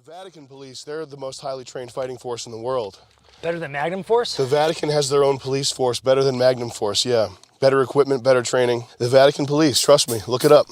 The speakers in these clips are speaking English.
The Vatican police, they're the most highly trained fighting force in the world. Better than Magnum Force? The Vatican has their own police force, better than Magnum Force, yeah. Better equipment, better training. The Vatican police, trust me, look it up.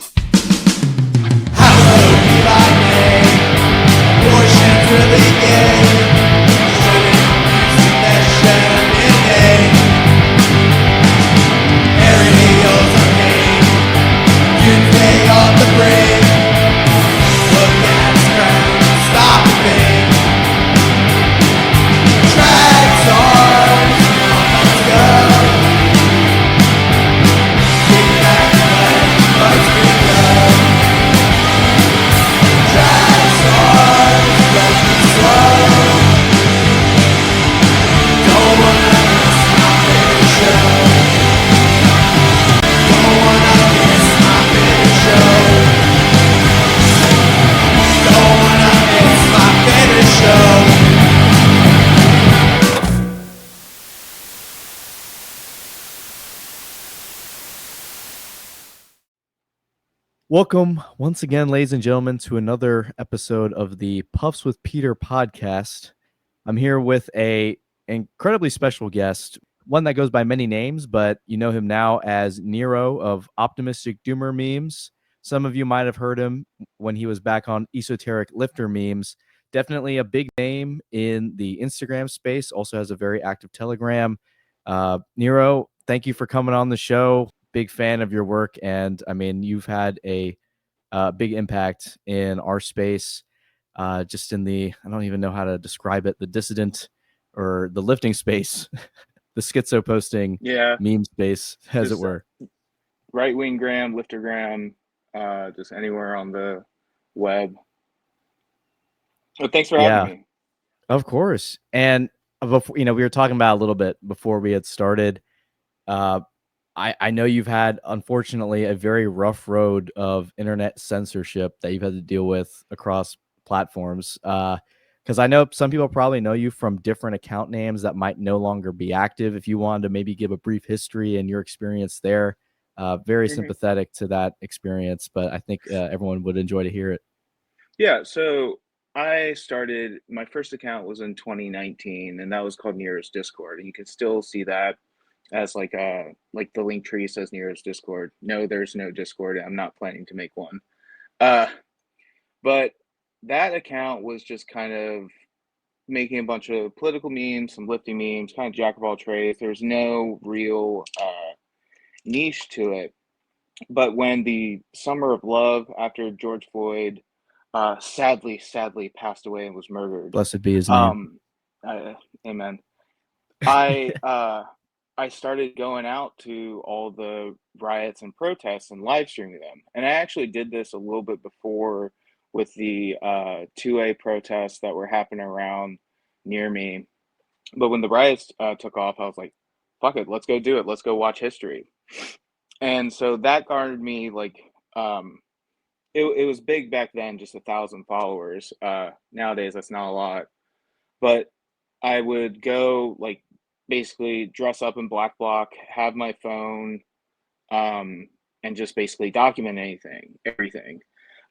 Welcome once again, ladies and gentlemen, to another episode of the Puffs with Peter podcast. I'm here with an incredibly special guest, one that goes by many names, but you know him now as Nero of Optimistic Doomer memes. Some of you might have heard him when he was back on Esoteric Lifter memes. Definitely a big name in the Instagram space, also has a very active Telegram. Nero, thank you for coming on the show. Big fan of your work, and I mean, you've had a big impact in our space, just in the, I don't even know how to describe it, the dissident or the lifting space, the schizo posting meme space, as it were. Right-wing gram, liftergram, just anywhere on the web. Well, thanks for having me. Of course. And before, we were talking about a little bit before we had started. I know you've had, unfortunately, a very rough road of internet censorship that you've had to deal with across platforms. Because I know some people probably know you from different account names that might no longer be active. If you wanted to maybe give a brief history and your experience there, very sympathetic to that experience, but I think everyone would enjoy to hear it. Yeah, so I started, my first account was in 2019, and that was called Nero's Discord, and you can still see that as like the link tree says Nero's Discord. No, there's no Discord. I'm not planning to make one. But that account was just kind of making a bunch of political memes, some lifting memes, kind of jack of all trades. There's no real niche to it. But when the summer of love after George Floyd sadly passed away and was murdered. Blessed be his name. Amen. I started going out to all the riots and protests and live streaming them. And I actually did this a little bit before with the 2A protests that were happening around near me. But when the riots took off, I was like, fuck it, let's go do it. Let's go watch history. And so that garnered me like, it was big back then, just 1,000 followers. Nowadays, that's not a lot. But I would go like, basically dress up in black bloc, have my phone, and just basically document everything.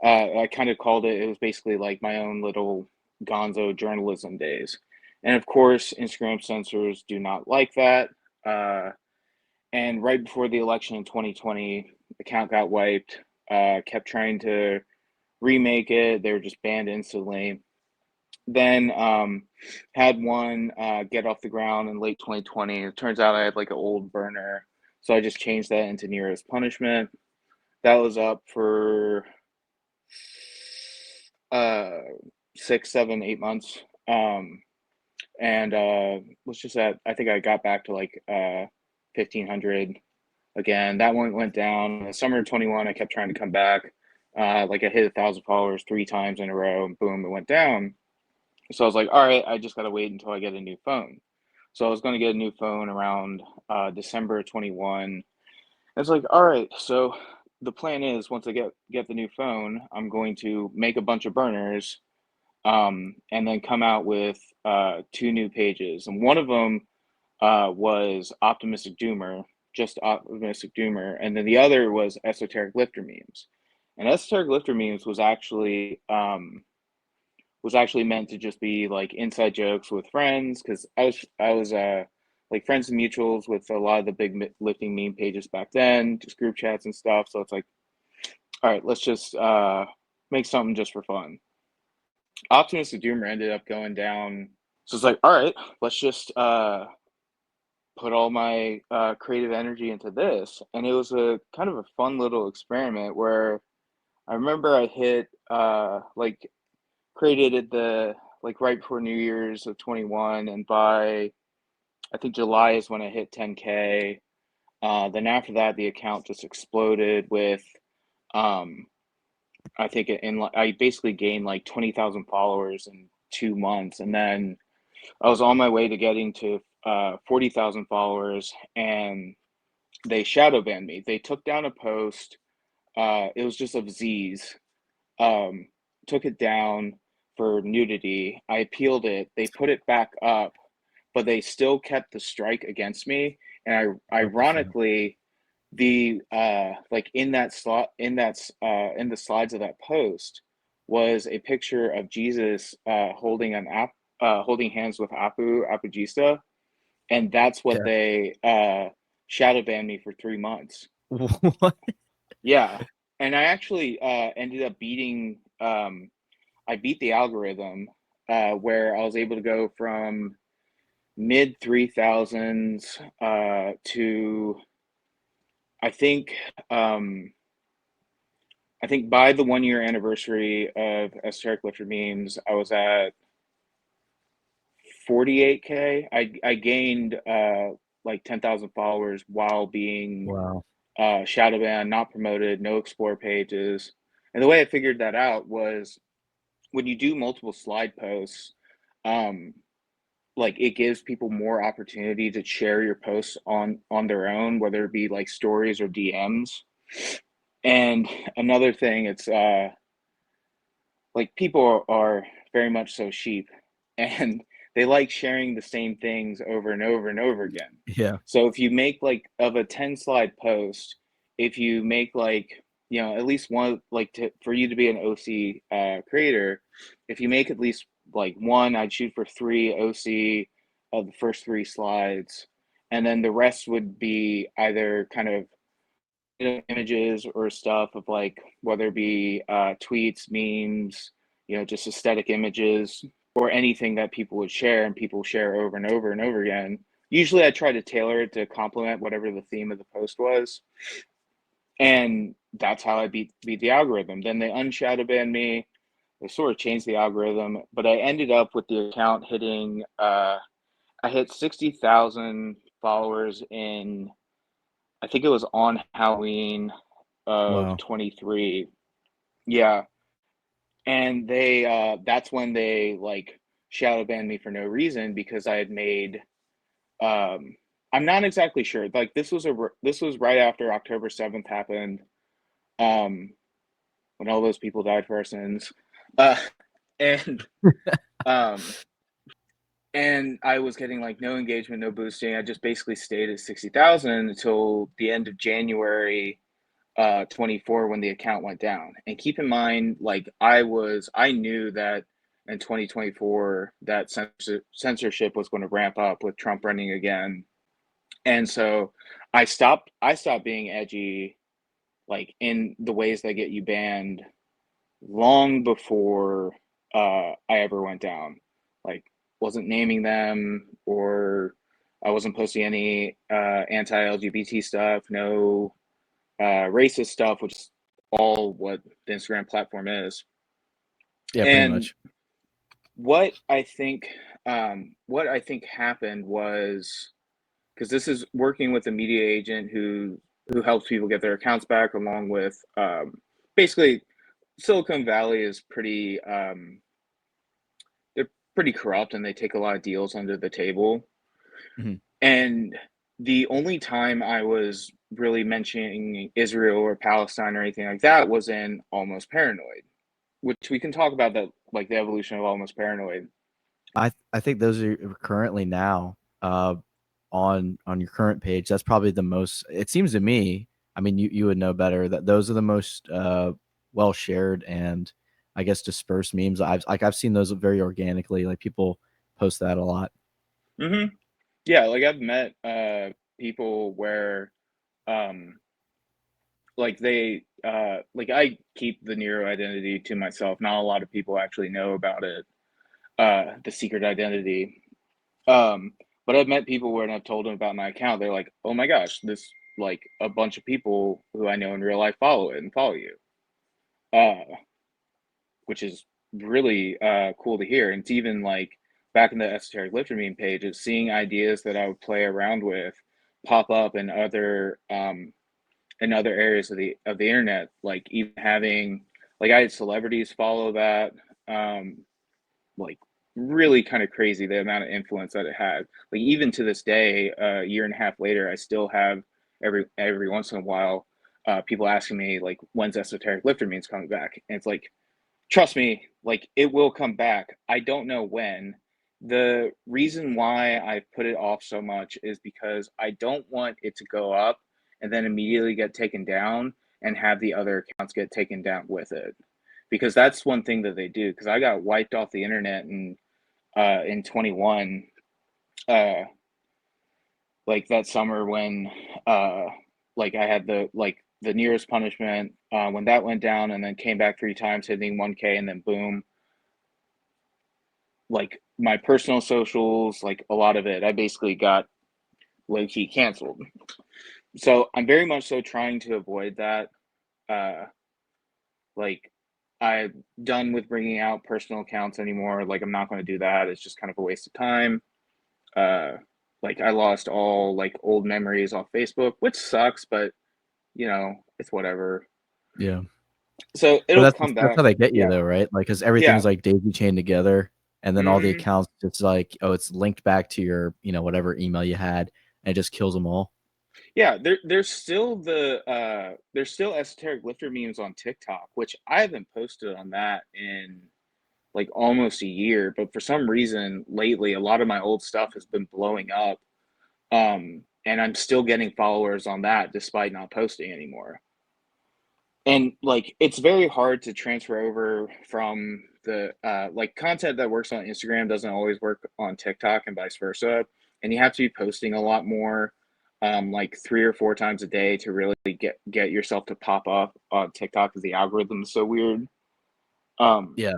I kind of called it was basically like my own little gonzo journalism days. And of course, Instagram censors do not like that. And right before the election in 2020, account got wiped, kept trying to remake it. They were just banned instantly. Then had one get off the ground in late 2020. It turns out I had like an old burner, so I just changed that into Nero's Punishment. That was up for 6, 7, 8 months, and was just at, I think I got back to like 1,500 again. That one went down in the summer of 21. I kept trying to come back, like I hit 1,000 followers 3 times in a row, and boom, it went down. So I was like, all right, I just got to wait until I get a new phone. So I was going to get a new phone around December 21. It's like, all right, so the plan is once I get the new phone, I'm going to make a bunch of burners and then come out with 2 new pages. And one of them was Optimistic Doomer, just Optimistic Doomer. And then the other was Esoteric Lifter memes. And Esoteric Lifter memes was actually was actually meant to just be like inside jokes with friends, because I was like friends and mutuals with a lot of the big lifting meme pages back then, just group chats and stuff. So it's like, all right, let's just make something just for fun. Optimistic Doomer ended up going down. So it's like, all right, let's just put all my creative energy into this. And it was a kind of a fun little experiment where I remember I hit like created it the like right before New Year's of 21, and by I think July is when I hit 10K. Then after that, the account just exploded with I think I basically gained like 20,000 followers in 2 months, and then I was on my way to getting to 40,000 followers, and they shadow banned me. They took down a post. It was just of Z's. Took it down for nudity. I appealed it. They put it back up, but they still kept the strike against me. And ironically, the like in that slot in the slides of that post was a picture of Jesus holding holding hands with Apogista, and that's what Yeah. they shadow banned me for 3 months. What? Yeah, and I actually ended up beating. I beat the algorithm where I was able to go from mid 3000s to I think I think by the 1 year anniversary of Esoteric Lifter Memes, I was at 48K. I gained like 10,000 followers while being Wow. shadow banned, not promoted, no explore pages. And the way I figured that out was when you do multiple slide posts, like it gives people more opportunity to share your posts on their own, whether it be like stories or DMs. And another thing, it's like people are very much so sheep, and they like sharing the same things over and over and over again. Yeah. So if you make like of a 10 slide post, if you make like, you know, at least one, like for you to be an OC creator, if you make at least like one, I'd shoot for 3 OC of the first 3 slides. And then the rest would be either kind of images or stuff of like whether it be tweets, memes, you know, just aesthetic images or anything that people would share and people share over and over and over again. Usually I try to tailor it to complement whatever the theme of the post was. And that's how I beat the algorithm. Then they unshadow banned me. They sort of changed the algorithm, but I ended up with the account hitting I hit 60,000 followers in, I think it was on Halloween of Wow. 23. Yeah. And they that's when they like shadow banned me for no reason, because I had made I'm not exactly sure. Like this was right after October 7th happened, when all those people died for our sins. And um and I was getting like no engagement, no boosting. I just basically stayed at 60,000 until the end of January 24, when the account went down. And keep in mind, like I knew that in 2024 that censorship was going to ramp up with Trump running again. And so I stopped being edgy, like in the ways that get you banned, long before I ever went down. Like wasn't naming them, or I wasn't posting any anti-LGBT stuff, no racist stuff, which is all what the Instagram platform is. Yeah, pretty And much. what I think happened was, because this is working with a media agent who helps people get their accounts back, along with basically Silicon Valley is pretty they're pretty corrupt, and they take a lot of deals under the table. Mhm. And the only time I was really mentioning Israel or Palestine or anything like that was in Almost Paranoid, which we can talk about, that like the evolution of Almost Paranoid. I think those are currently now on your current page. That's probably the most. It seems to me. I mean, you would know better, that those are the most well shared and I guess, disperse memes. I've seen those very organically. Like people post that a lot. Mm-hmm. Yeah, like I've met people where like they like I keep the Nero identity to myself. Not a lot of people actually know about it, the secret identity. Um, but I've met people when I've told them about my account, they're like, "Oh my gosh, this like a bunch of people who I know in real life follow it and follow you," uh, which is really cool to hear. And it's even like back in the esoteric lifter meme page, it's seeing ideas that I would play around with pop up in other areas of the internet, like even having like I had celebrities follow that, like really kind of crazy the amount of influence that it had. Like even to this day, a year and a half later, I still have every once in a while people asking me like, when's esoteric lifter memes coming back? And it's like, trust me, like it will come back. I don't know when. The reason why I put it off so much is because I don't want it to go up and then immediately get taken down and have the other accounts get taken down with it. Because that's one thing that they do. Because I got wiped off the internet in 21, uh, like that summer when like I had the nearest punishment when that went down and then came back 3 times hitting 1K and then boom, like my personal socials, like a lot of it, I basically got low key canceled. So I'm very much so trying to avoid that. Uh, like I'm done with bringing out personal accounts anymore. Like I'm not going to do that. It's just kind of a waste of time. Uh, like I lost all like old memories off Facebook, which sucks, but it's whatever. Yeah. So But it'll come that's how back. they get you Yeah. though, right? Like, because Yeah. everything's like daisy chained together, and then all the Hmm. accounts, it's like, oh, it's linked back to your, whatever email you had, and it just kills them all. Yeah, there's still esoteric lifter memes on TikTok, which I haven't posted on that in like almost a year, but for some reason lately a lot of my old stuff has been blowing up. And I'm still getting followers on that despite not posting anymore. And like it's very hard to transfer over from the like content that works on Instagram doesn't always work on TikTok and vice versa. And you have to be posting a lot more, like 3 or 4 times a day to really get yourself to pop up on TikTok because the algorithm is so weird. Um, Yeah.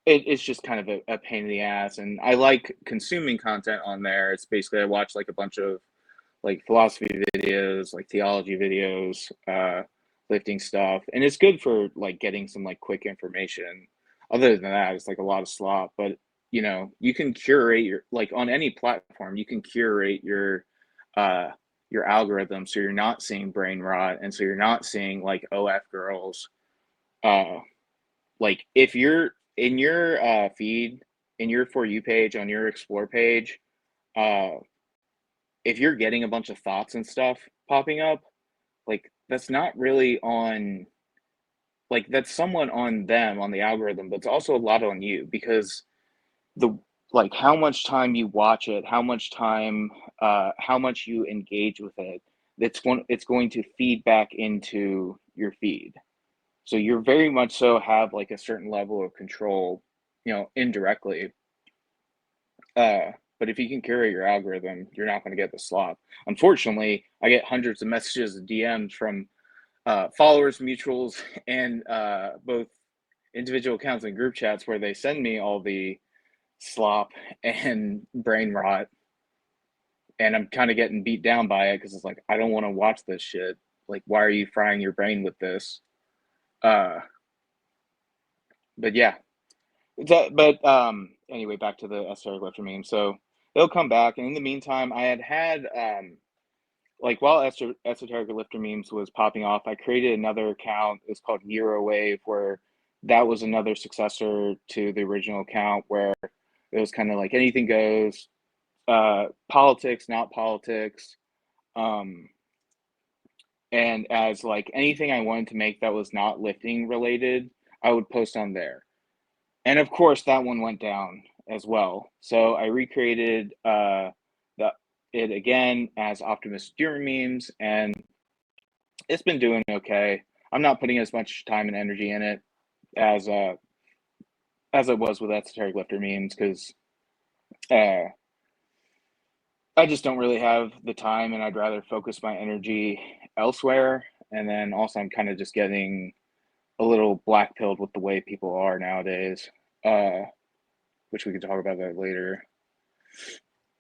it's just kind of a pain in the ass. And I like consuming content on there. It's basically I watch like a bunch of like philosophy videos, like theology videos, lifting stuff, and it's good for like getting some like quick information. Other than that, it's like a lot of slop. But you can curate your like on any platform, you can curate uh your algorithm so you're not seeing brain rot, and so you're not seeing like OF girls. Uh, like if you're in your feed, in your For You page, on your explore page, uh if you're getting a bunch of thoughts and stuff popping up, like that's not really on like that's somewhat on them on the algorithm, but it's also a lot on you because the like how much time you watch it, how much you engage with it, it's going to feed back into your feed. So you're very much so have like a certain level of control, indirectly. Uh, but if you can curate your algorithm, you're not going to get the slop. Unfortunately, I get hundreds of messages and DMs from followers, mutuals, and both individual accounts and group chats where they send me all the slop and brain rot, and I'm kind of getting beat down by it because it's like I don't want to watch this shit. Like, why are you frying your brain with this? Uh, but yeah, anyway, back to the esoteric lecture meme. So they'll come back, and in the meantime, I had like while esoteric lifter memes was popping off, I created another account. It's called Nero Wave, where that was another successor to the original account, where it was kind of like anything goes, politics, not politics, um, and as like anything I wanted to make that was not lifting related, I would post on there. And of course, that one went down as well. So I recreated the it again as Optimus During memes, and it's been doing okay. I'm not putting as much time and energy in it. as it was with esoteric lifter memes, because uh, I just don't really have the time, and I'd rather focus my energy elsewhere. And then also, I'm kind of just getting a little black pilled with the way people are nowadays, uh, which we can talk about that later.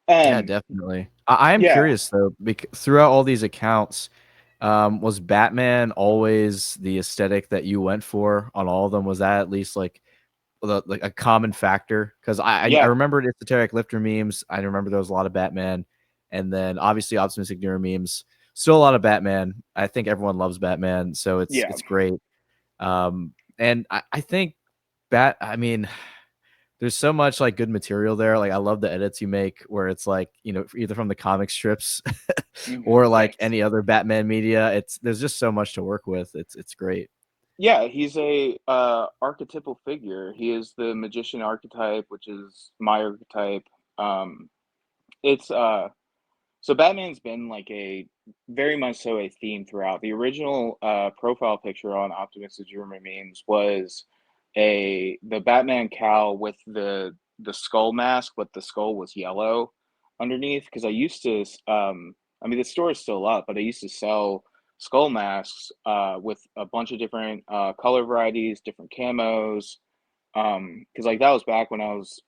Yeah, definitely. I am Yeah, curious though, because throughout all these accounts, was Batman always the aesthetic that you went for on all of them? Was that at least like like a common factor? Because I yeah, remembered esoteric lifter memes. I remember there was a lot of Batman, and then obviously optimistic Nero memes. Still a lot of Batman. I think everyone loves Batman, so yeah, it's great. And I think I mean, there's so much like good material there. Like I love the edits you make where it's like, either from the comic strips or like thanks. any other Batman media. There's just so much to work with. It's great. Yeah, he's a archetypal figure. He is the magician archetype, which is my archetype. Um, it's So Batman's been like a very much so a theme throughout. The original profile picture on Optimistic German memes was the Batman cowl with the skull mask, but the skull was yellow underneath. Because I used to, I mean, the store is still up, but I used to sell skull masks with a bunch of different color varieties, different camos. Because like that was back when I was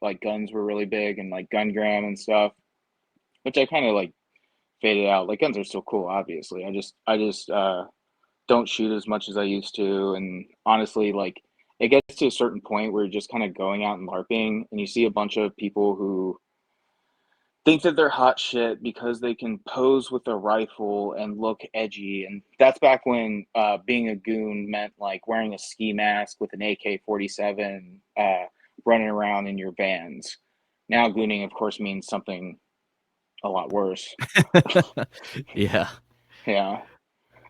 like guns were really big and like gungram and stuff, which I kind of like faded out. Like guns are still cool, obviously. I just don't shoot as much as I used to, and honestly, like it gets to a certain point where you're just kind of going out and LARPing, and you see a bunch of people who think that they're hot shit because they can pose with a rifle and look edgy, and that's back when being a goon meant like wearing a ski mask with an AK-47, running around in your vans. Now gooning, of course, means something a lot worse. Yeah. Yeah.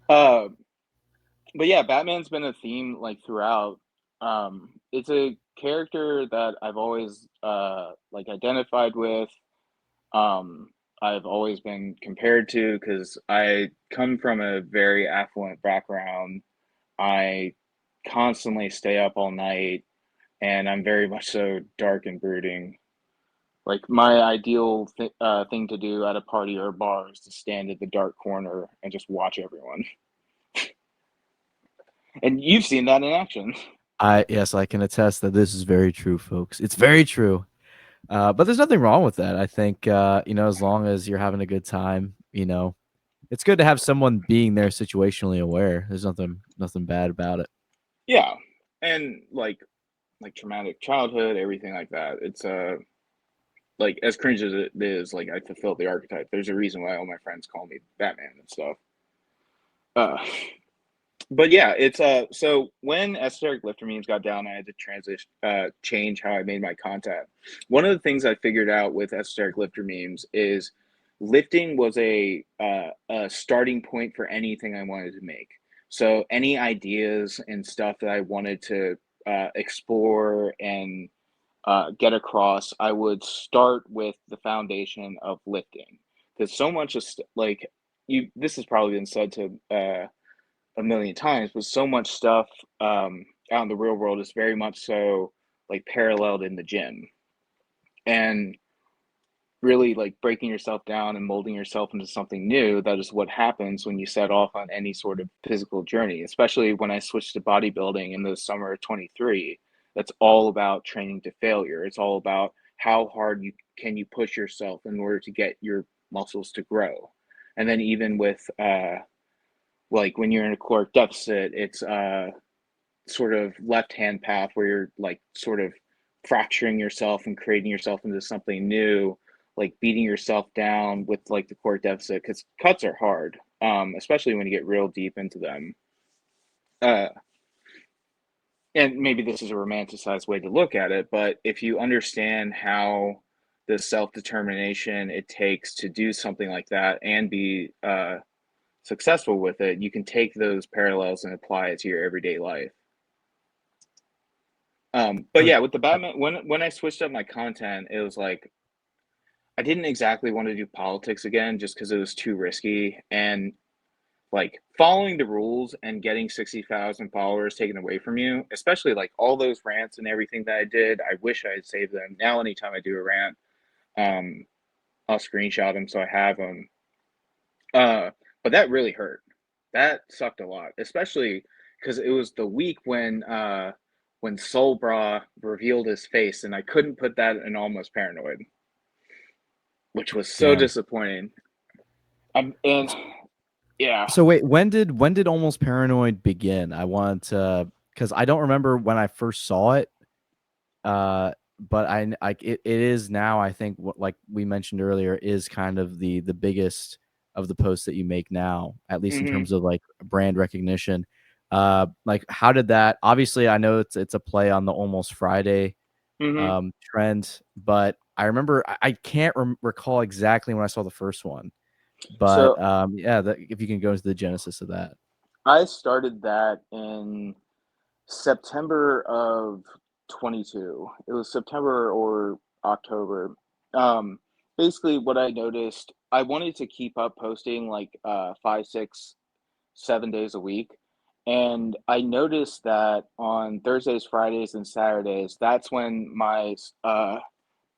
Uh, but yeah, Batman's been a theme like throughout. It's a character that I've always like identified with. Um, I've always been compared to because I come from a very affluent background. I constantly stay up all night, and I'm very much so dark and brooding. Like my ideal thing to do at a party or a bar is to stand at the dark corner and just watch everyone. And you've seen that in action. Yes, I can attest that this is very true, folks. It's very true. But there's nothing wrong with that. I think as long as you're having a good time, it's good to have someone being there situationally aware. There's nothing bad about it. Yeah, and like traumatic childhood, everything like that. It's like as cringe as it is, like I fulfill the archetype. There's a reason why all my friends call me Batman and stuff. Uh, but yeah, it's so when esoteric lifter memes got down, I had to change how I made my content. One of the things I figured out with esoteric lifter memes is lifting was a starting point for anything I wanted to make. So any ideas and stuff that I wanted to explore and get across, I would start with the foundation of lifting, because so much is like you. This has probably been said to a million times, but so much stuff out in the real world is very much so like paralleled in the gym, and really like breaking yourself down and molding yourself into something new. That is what happens when you set off on any sort of physical journey, especially when I switched to bodybuilding in the summer of 23. That's all about training to failure. It's all about how hard you can you push yourself in order to get your muscles to grow. And then even with like when you're in a caloric deficit, it's sort of left hand path where you're like sort of fracturing yourself and creating yourself into something new, like beating yourself down with like the core deficit, because cuts are hard, especially when you get real deep into them. Uh, and maybe this is a romanticized way to look at it, but if you understand how the self determination it takes to do something like that and be successful with it, you can take those parallels and apply it to your everyday life. But Oh, yeah, with the Batman, when I switched up my content, it was like I didn't exactly want to do politics again just because it was too risky. And like following the rules and getting 60,000 followers taken away from you, especially like all those rants and everything that I did. I wish I had saved them. Now, anytime I do a rant, I'll screenshot them so I have them. But that really hurt. That sucked a lot, especially because it was the week when Soul Bra revealed his face, and I couldn't put that in Almost Paranoid, which was so Damn. disappointing. And yeah. So wait, when did Almost Paranoid begin? I want to, because I don't remember when I first saw it. But it is now, I think, what, like we mentioned earlier, is kind of the biggest of the posts that you make now, at least in terms of like brand recognition. Like how did that, obviously I know it's a play on the Almost Friday trend, but I remember I can't recall exactly when I saw the first one, but So yeah, if you can go into the genesis of that. I started that in September of 22. It was September or October. Um, Basically, what I noticed, I wanted to keep up posting like 5, 6, 7 days a week. And I noticed that on Thursdays, Fridays, and Saturdays, that's when my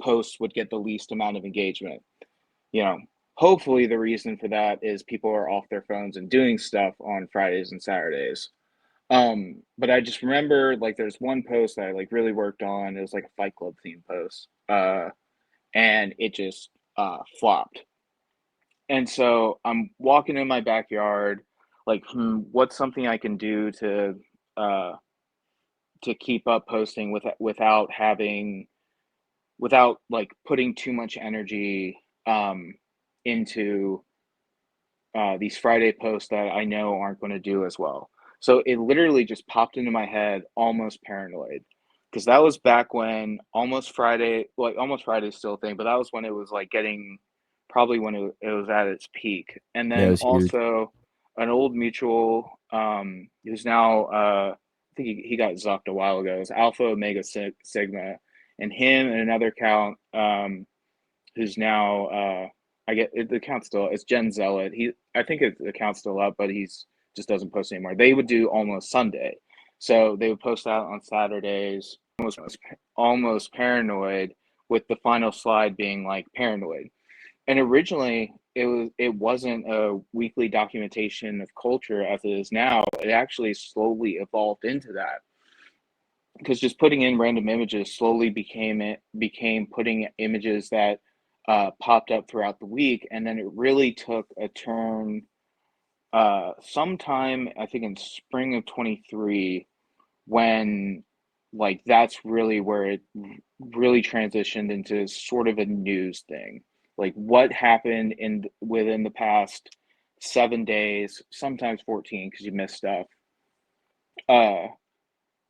posts would get the least amount of engagement. You know, hopefully the reason for that is people are off their phones and doing stuff on Fridays and Saturdays. But I just remember like there's one post that I like really worked on. It was like a Fight Club theme post. And it just flopped. And so I'm walking in my backyard, like, what's something I can do uh to keep up posting without like putting too much energy into these Friday posts that I know aren't going to do as well. So it literally just popped into my head, Almost Paranoid, because that was back when Almost Friday, like Almost Friday is still a thing, but that was when it was like getting, probably when it was at its peak. And Yeah, it then was huge. also an old mutual, who's now, I think he got zucked a while ago, is Alpha Omega Sigma, and him and another account, who's now, I get it, the account still, it's Gen Zealot. I think the account's still up, but he's just doesn't post anymore. They would do Almost Sunday, so they would post out on Saturdays. Almost Paranoid, with the final slide being like Paranoid. And originally, it wasn't a weekly documentation of culture as it is now. It actually slowly evolved into that, because just putting in random images slowly became putting images that popped up throughout the week, and then it really took a turn sometime I think in spring of 23, when like that's really where it really transitioned into sort of a news thing, like what happened within the past 7 days, sometimes 14 because you miss stuff. uh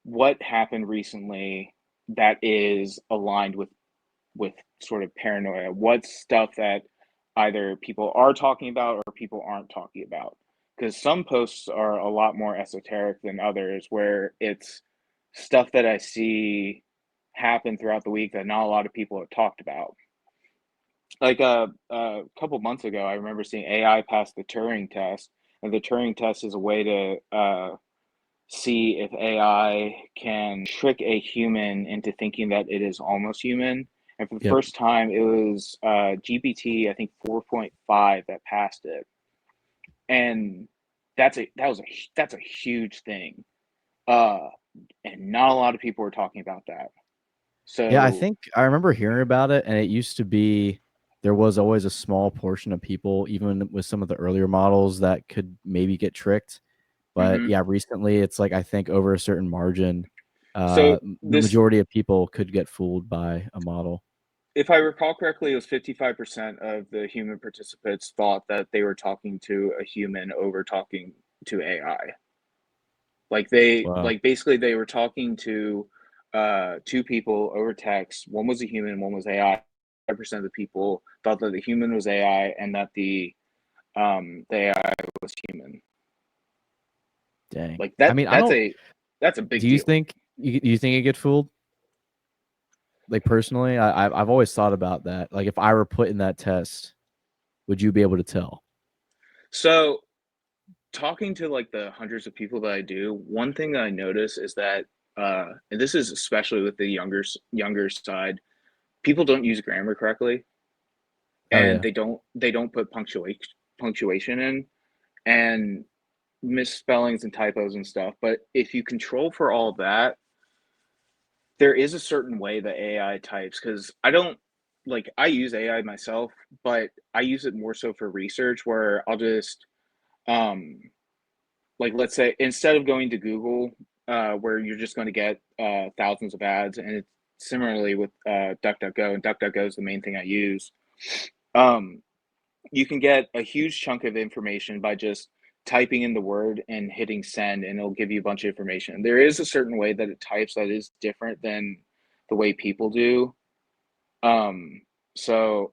what happened recently that is aligned with sort of paranoia? What's stuff that either people are talking about or people aren't talking about? Because some posts are a lot more esoteric than others, where it's stuff that I see happen throughout the week that not a lot of people have talked about. Like a couple months ago, I remember seeing AI pass the Turing test, and the Turing test is a way to see if AI can trick a human into thinking that it is almost human. And for the Yep. first time, it was GPT, I think 4.5 that passed it, and that's a huge thing, uh, and not a lot of people were talking about that. Yeah, I So, think I remember hearing about it, and it used to be there was always a small portion of people, even with some of the earlier models, that could maybe get tricked. But mhm. yeah, recently it's like I think over a certain margin, So the this, majority of people could get fooled by a model. if I recall correctly, it was 55% of the human participants thought that they were talking to a human over talking to AI. Wow. Like basically they were talking to two people over text. One was a human, one was AI. 5% of the people thought that the human was AI and that the AI was human. Dang. Like I that mean, I that's don't. a that's a big Do you deal. think you think it get fooled? Like personally, I've always thought about that. Like if I were put in that test, would you be able to tell? So talking to like the hundreds of people that I do, one thing that I notice is that, and this is especially with the younger side, people don't use grammar correctly, Oh and yeah. they don't put punctuation in, and misspellings and typos and stuff. But if you control for all that, there is a certain way that AI types, because I don't like I use AI myself, but I use it more so for research where I'll just um like let's say instead of going to Google, where you're just going to get thousands of ads, and it's similarly with DuckDuckGo, and DuckDuckGo is the main thing I use. Um, you can get a huge chunk of information by just typing in the word and hitting send, and it'll give you a bunch of information. There is a certain way that it types that is different than the way people do. Um, so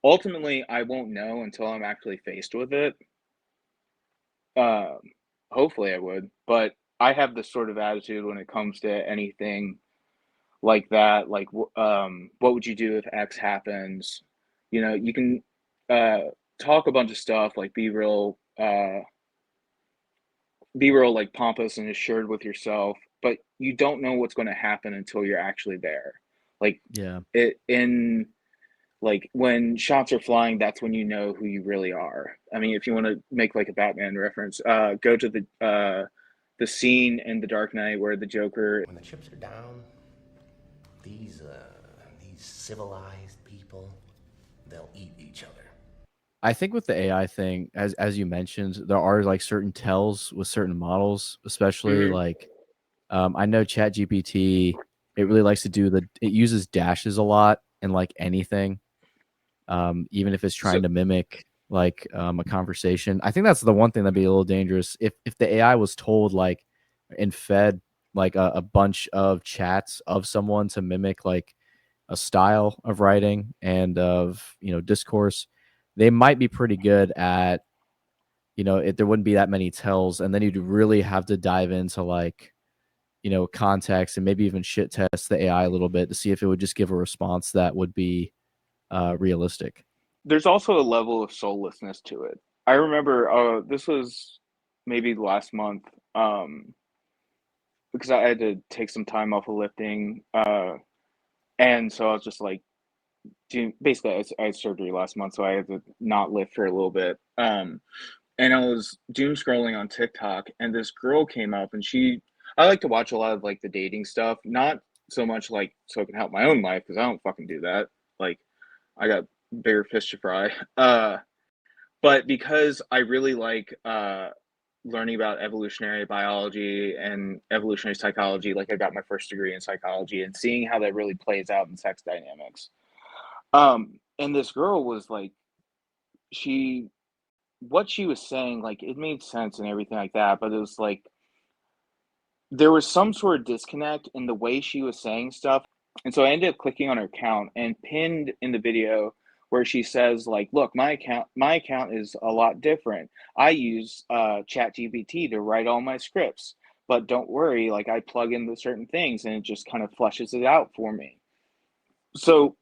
ultimately, I won't know until I'm actually faced with it. Um, Hopefully I would, but I have this sort of attitude when it comes to anything like that. Like, what would you do if X happens? You can uh, talk a bunch of stuff, like be real, like pompous and assured with yourself, but you don't know what's going to happen until you're actually there. Like Yeah. it in like when shots are flying, that's when you know who you really are. I mean, if you want to make like a Batman reference, go to the scene in The Dark Knight where the Joker. When the chips are down, these civilized people, they'll eat each other. I think with the AI thing, as you mentioned, there are like certain tells with certain models, especially Mhm. like I know ChatGPT, it really likes to do it uses dashes a lot in like anything, even if it's So trying to mimic like a conversation. I think that's the one thing that'd be a little dangerous if the AI was told like and fed like a bunch of chats of someone to mimic like a style of writing and of discourse. They might be pretty good at if there wouldn't be that many tells, and then you'd really have to dive into like context and maybe even shit test the AI a little bit to see if it would just give a response that would be realistic. there's also a level of soullessness to it. I remember this was maybe last month, because I had to take some time off of lifting, and so I was just like basically I had surgery last month, so I had to not lift for a little bit. And I was doom scrolling on TikTok, and this girl came up, and I like to watch a lot of like the dating stuff, not so much like so I can help my own life because I don't fucking do that. Like I got bigger fish to fry. But because I really like learning about evolutionary biology and evolutionary psychology, like I got my first degree in psychology and seeing how that really plays out in sex dynamics. And this girl was like, she what she was saying, like it made sense and everything like that, but it was like there was some sort of disconnect in the way she was saying stuff. And so I ended up clicking on her account and pinned in the video where she says, like, look, my account is a lot different. I use ChatGPT to write all my scripts. But don't worry, like I plug in the certain things and it just kind of flushes it out for me. So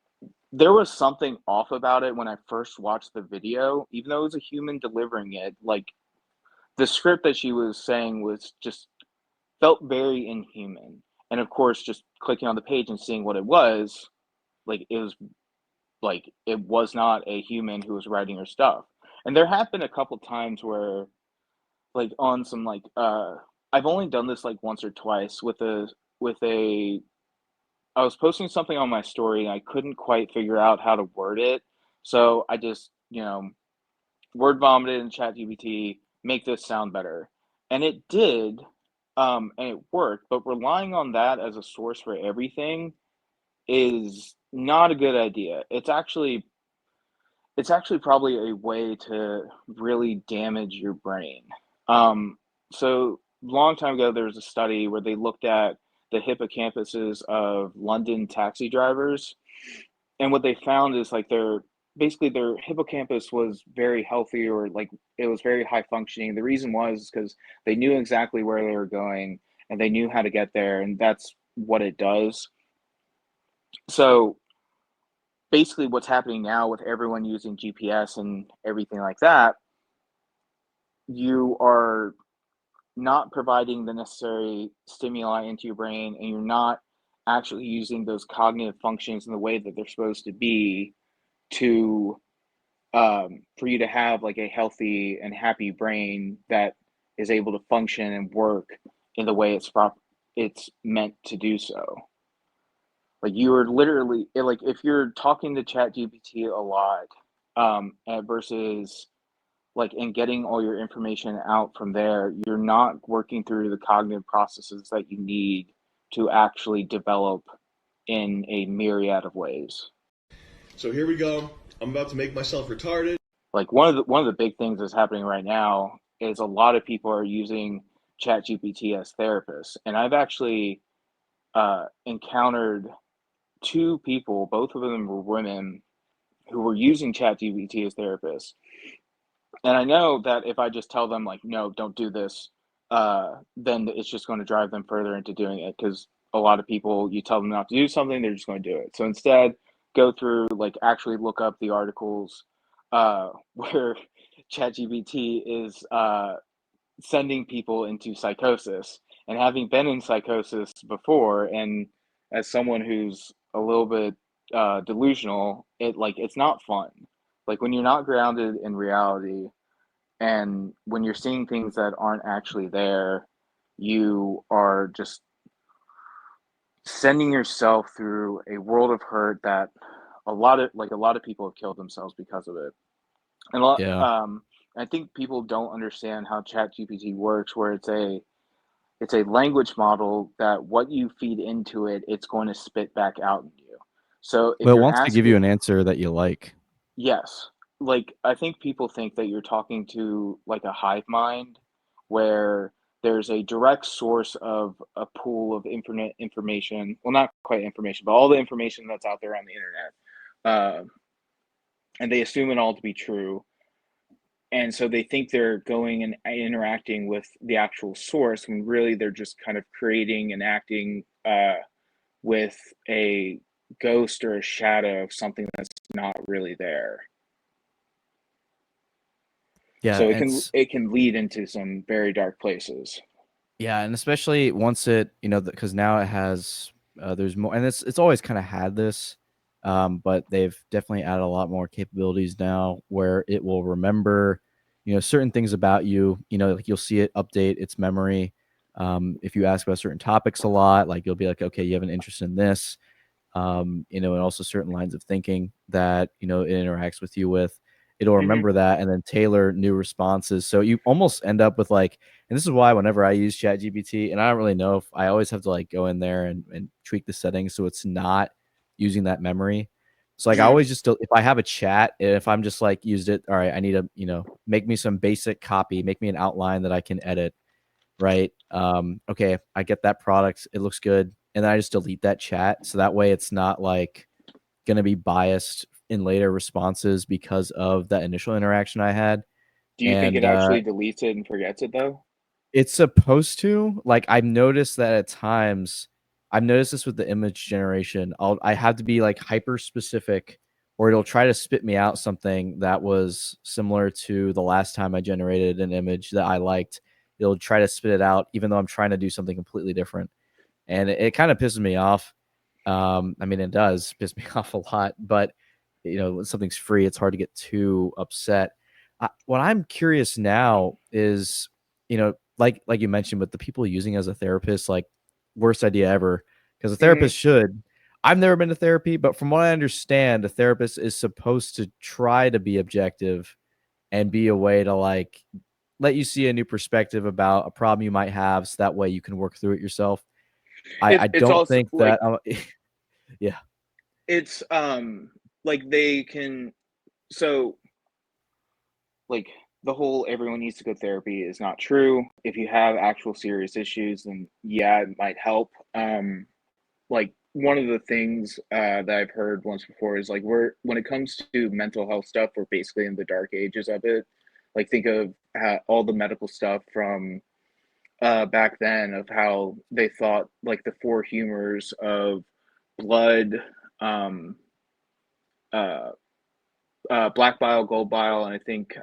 there was something off about it when I first watched the video, even though it was a human delivering it. Like the script that she was saying was just felt very inhuman. And of course, just clicking on the page and seeing what it was, like it was not a human who was writing her stuff. And there have been a couple times where like on some like I've only done this like once or twice with a I was posting something on my story and I couldn't quite figure out how to word it. So I just, word vomited in ChatGPT, make this sound better. And it did, and it worked, but relying on that as a source for everything is not a good idea. It's actually probably a way to really damage your brain. So long time ago, there was a study where they looked at the hippocampuses of London taxi drivers, and what they found is like their hippocampus was very healthy, or like it was very high functioning. The reason was because they knew exactly where they were going and they knew how to get there, and that's what it does. So basically what's happening now with everyone using GPS and everything like that you are not providing the necessary stimuli into your brain, and you're not actually using those cognitive functions in the way that they're supposed to be to for you to have like a healthy and happy brain that is able to function and work in the way it's meant to do so. Like you are literally like if you're talking to ChatGPT a lot, versus like and getting all your information out from there, you're not working through the cognitive processes that you need to actually develop in a myriad of ways. So here we go. I'm about to make myself retarded. Like one of the big things that's happening right now is a lot of people are using ChatGPT as therapists, and I've actually encountered two people, both of them were women, who were using ChatGPT as therapists. And I know that if I just tell them like, no, don't do this, then it's just going to drive them further into doing it. Because a lot of people, you tell them not to do something, they're just going to do it. So instead, go through like actually look up the articles where ChatGPT is sending people into psychosis. And having been in psychosis before, and as someone who's a little bit delusional, it's not fun. Like when you're not grounded in reality, and when you're seeing things that aren't actually there, you are just sending yourself through a world of hurt that a lot of people have killed themselves because of it. And Yeah. I think people don't understand how ChatGPT works, where it's a language model that what you feed into it, it's going to spit back out in you. So if Well, it you're wants to give you asking, an answer that you like. yes, like I think people think that you're talking to like a hive mind where there's a direct source of a pool of internet information. Well, not quite information, but all the information that's out there on the internet. And they assume it all to be true. And so they think they're going and interacting with the actual source when really they're just kind of creating and acting with a ghost or a shadow of something that's not really there. Yeah, So it's it can lead into some very dark places. yeah, and especially once it, because now it has there's more, and it's always kind of had this, but they've definitely added a lot more capabilities now where it will remember, certain things about you. Like you'll see it update its memory. If you ask about certain topics a lot, like you'll be like, okay, you have an interest in this, and also certain lines of thinking that it interacts with you with. It'll Mm-hmm. remember that and then tailor new responses. So you almost end up with like, and this is why whenever I use ChatGPT, and I don't really know if I always have to like go in there and tweak the settings so it's not using that memory. So like I Mm-hmm. always just if I have a chat, if I'm just like used it, all right, I need to make me some basic copy, make me an outline that I can edit, right? Okay, I get that product, it looks good, and then I just delete that chat so that way it's not like going to be biased in later responses because of that initial interaction I had. Do you think it And actually deletes it and forgets it though? it's supposed to. Like I've noticed that at times, I've noticed this with the image generation. I have to be like hyper specific, or it'll try to spit me out something that was similar to the last time I generated an image that I liked. It'll try to spit it out, even though I'm trying to do something completely different, and it kind of pisses me off. I mean, it does piss me off a lot, but when something's free, it's hard to get too upset. What I'm curious now is, like you mentioned, with the people using it as a therapist, like worst idea ever, because a Mm-hmm. therapist should. I've never been to therapy, but from what I understand, a therapist is supposed to try to be objective and be a way to like let you see a new perspective about a problem you might have, so that way you can work through it yourself. I It's don't also think like that yeah. it's like they can so like the whole everyone needs to go to therapy is not true. If you have actual serious issues, then yeah, it might help. Like one of the things that I've heard once before is like when it comes to mental health stuff, we're basically in the dark ages of it. Like think of all the medical stuff from back then of how they thought like the four humors of blood, um, uh, black bile, gold bile, and I think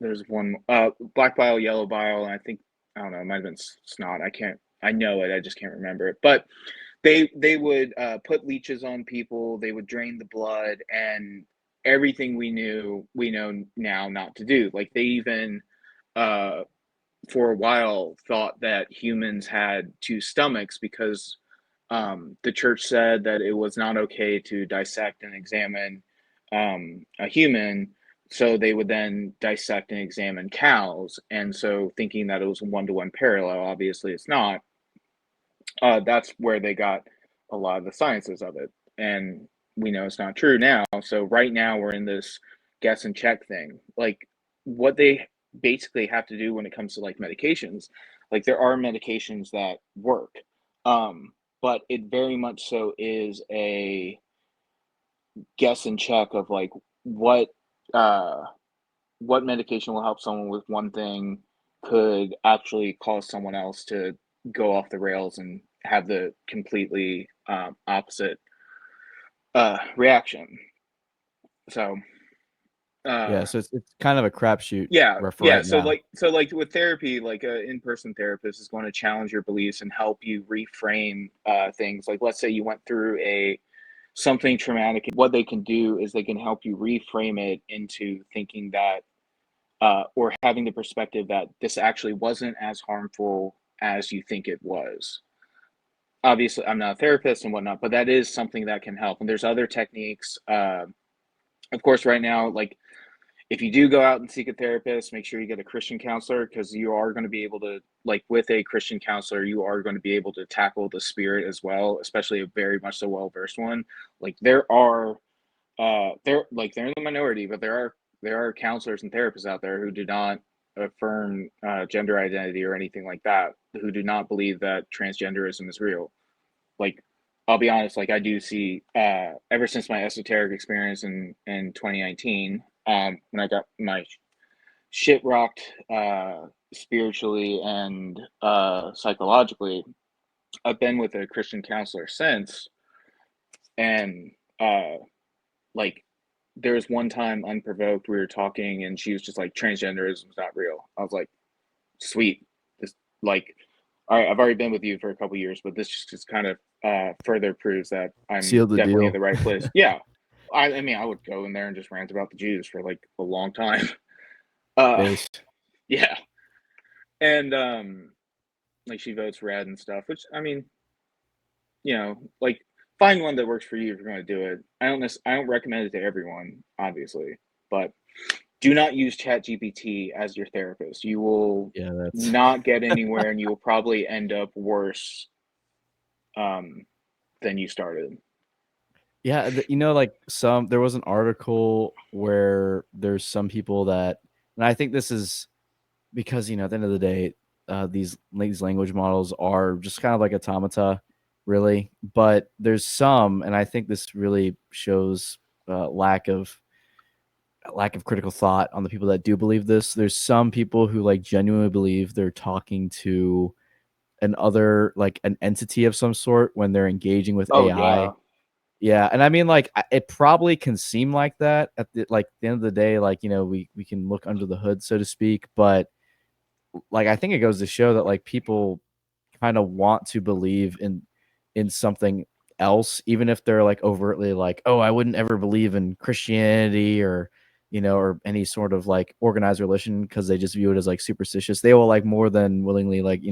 there's one black bile, yellow bile, and I don't know, it might have been snot. I know it, I just can't remember it. But they would put leeches on people, they would drain the blood, and everything we know now not to do. Like they even for a while thought that humans had two stomachs because the church said that it was not okay to dissect and examine a human. So they would then dissect and examine cows. And so thinking that it was a one-to-one parallel, obviously it's not. That's where they got a lot of the sciences of it. And we know it's not true now. So right now we're in this guess and check thing. Like what they basically have to do when it comes to like medications, like there are medications that work. But it very much so is a guess and check of like uh what medication will help someone with one thing could actually cause someone else to go off the rails and have the completely opposite reaction. So Yeah, so it's kind of a crapshoot yeah, for yeah. right now. So like with therapy, like an in-person therapist is going to challenge your beliefs and help you reframe things. Like let's say you went through something traumatic. What they can do is they can help you reframe it into thinking that or having the perspective that this actually wasn't as harmful as you think it was. Obviously, I'm not a therapist and whatnot, but that is something that can help. And there's other techniques. Of course, right now, like if you do go out and seek a therapist, make sure you get a Christian counselor because you are going to be able to, like with a Christian counselor, you are going to be able to tackle the spirit as well, especially a very much so well-versed one. Like there are, they're in the minority, but there are counselors and therapists out there who do not affirm gender identity or anything like that, who do not believe that transgenderism is real. Like, I'll be honest, like I do see, ever since my esoteric experience in 2019, when I got my shit rocked spiritually and psychologically, I've been with a Christian counselor since, and like there was one time unprovoked we were talking and she was just like transgenderism is not real. I was like, sweet, this like all right, I've already been with you for a couple years, but this just kind of further proves that I'm Seal the definitely deal. in the right place. Yeah, I mean I would go in there and just rant about the Jews for like a long time. Based. Yeah, and like she votes red and stuff, which I mean, like find one that works for you if you're going to do it. I don't recommend it to everyone, obviously, but do not use ChatGPT as your therapist. You will Yeah, that's not get anywhere, and you will probably end up worse than you started. yeah. Like there was an article where there's some people that, and I think this is because at the end of the day, these language models are just kind of like automata, really. But there's some, and I think this really shows lack of critical thought on the people that do believe this. There's some people who like genuinely believe they're talking to an entity of some sort when they're engaging with Oh AI. yeah, Yeah, and I mean, like, it probably can seem like that at the end of the day. Like, we can look under the hood, so to speak, but like, I think it goes to show that like people kind of want to believe in something else, even if they're like overtly like, oh, I wouldn't ever believe in Christianity or or any sort of like organized religion because they just view it as like superstitious. They will like more than willingly like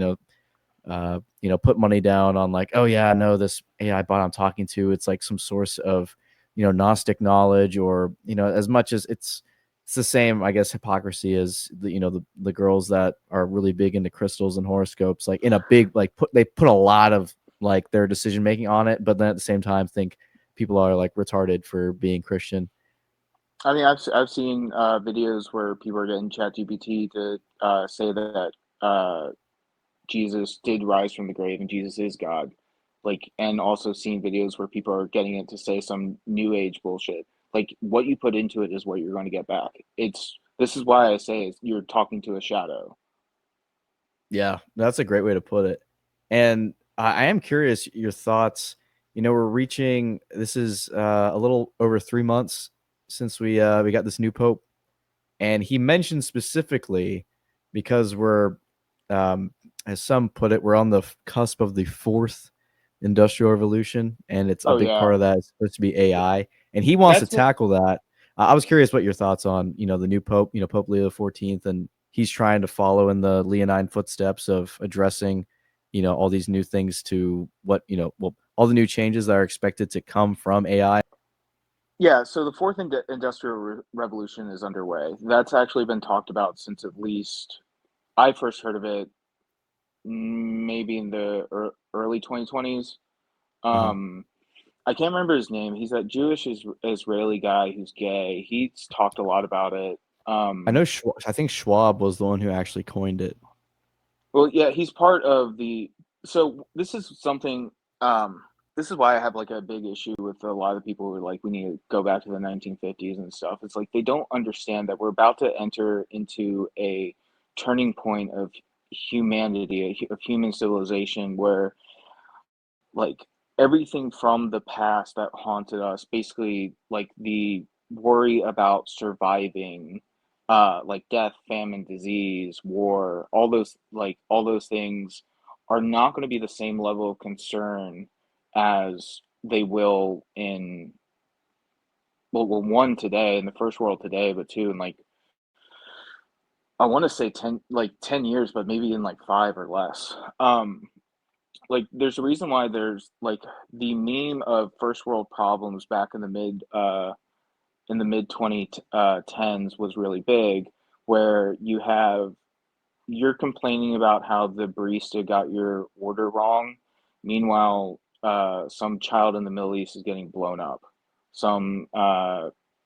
put money down on like, oh yeah, no, this AI bot I'm talking to, it's like some source of Gnostic knowledge, or as much as it's the same, I guess, hypocrisy as the girls that are really big into crystals and horoscopes, like in a big like they put a lot of like their decision making on it, but then at the same time think people are like retarded for being Christian. I mean I've seen videos where people are getting ChatGPT to say that Jesus did rise from the grave and Jesus is God. Like, and also seen videos where people are getting it to say some new age bullshit. Like, what you put into it is what you're going to get back. This is why I say you're talking to a shadow. Yeah, that's a great way to put it. And I am curious your thoughts. We're this is a little over 3 months since we got this new pope. And he mentioned specifically, because we're, as some put it, we're on the cusp of the fourth industrial revolution, and it's a Oh big part yeah, of that is supposed to be AI, and he wants to that's what. tackle that. I was curious what your thoughts on, the new Pope, Pope Leo XIV, and he's trying to follow in the Leonine footsteps of addressing, all these new things to what, well, all the new changes that are expected to come from AI. Yeah, so the fourth industrial revolution is underway. That's actually been talked about since at least I first heard of it maybe in the early 2020s. Uh-huh. I can't remember his name. He's that Jewish Israeli guy who's gay. He's talked a lot about it. I know. I think Schwab was the one who actually coined it. Well, yeah, he's part of the. So this is something. This is why I have like a big issue with a lot of the people who are like, we need to go back to the 1950s and stuff. It's like they don't understand that we're about to enter into a turning point of humanity, of human civilization, where like everything from the past that haunted us, basically like the worry about surviving, like death, famine, disease, war, all those things are not going to be the same level of concern as they will in, well, one today in the first world today, but two in like, I want to say 10 years, but maybe in like five or less. Like there's a reason why there's like the meme of first world problems back in the mid 2010s was really big, where you're complaining about how the barista got your order wrong. Meanwhile, some child in the Middle East is getting blown up. Some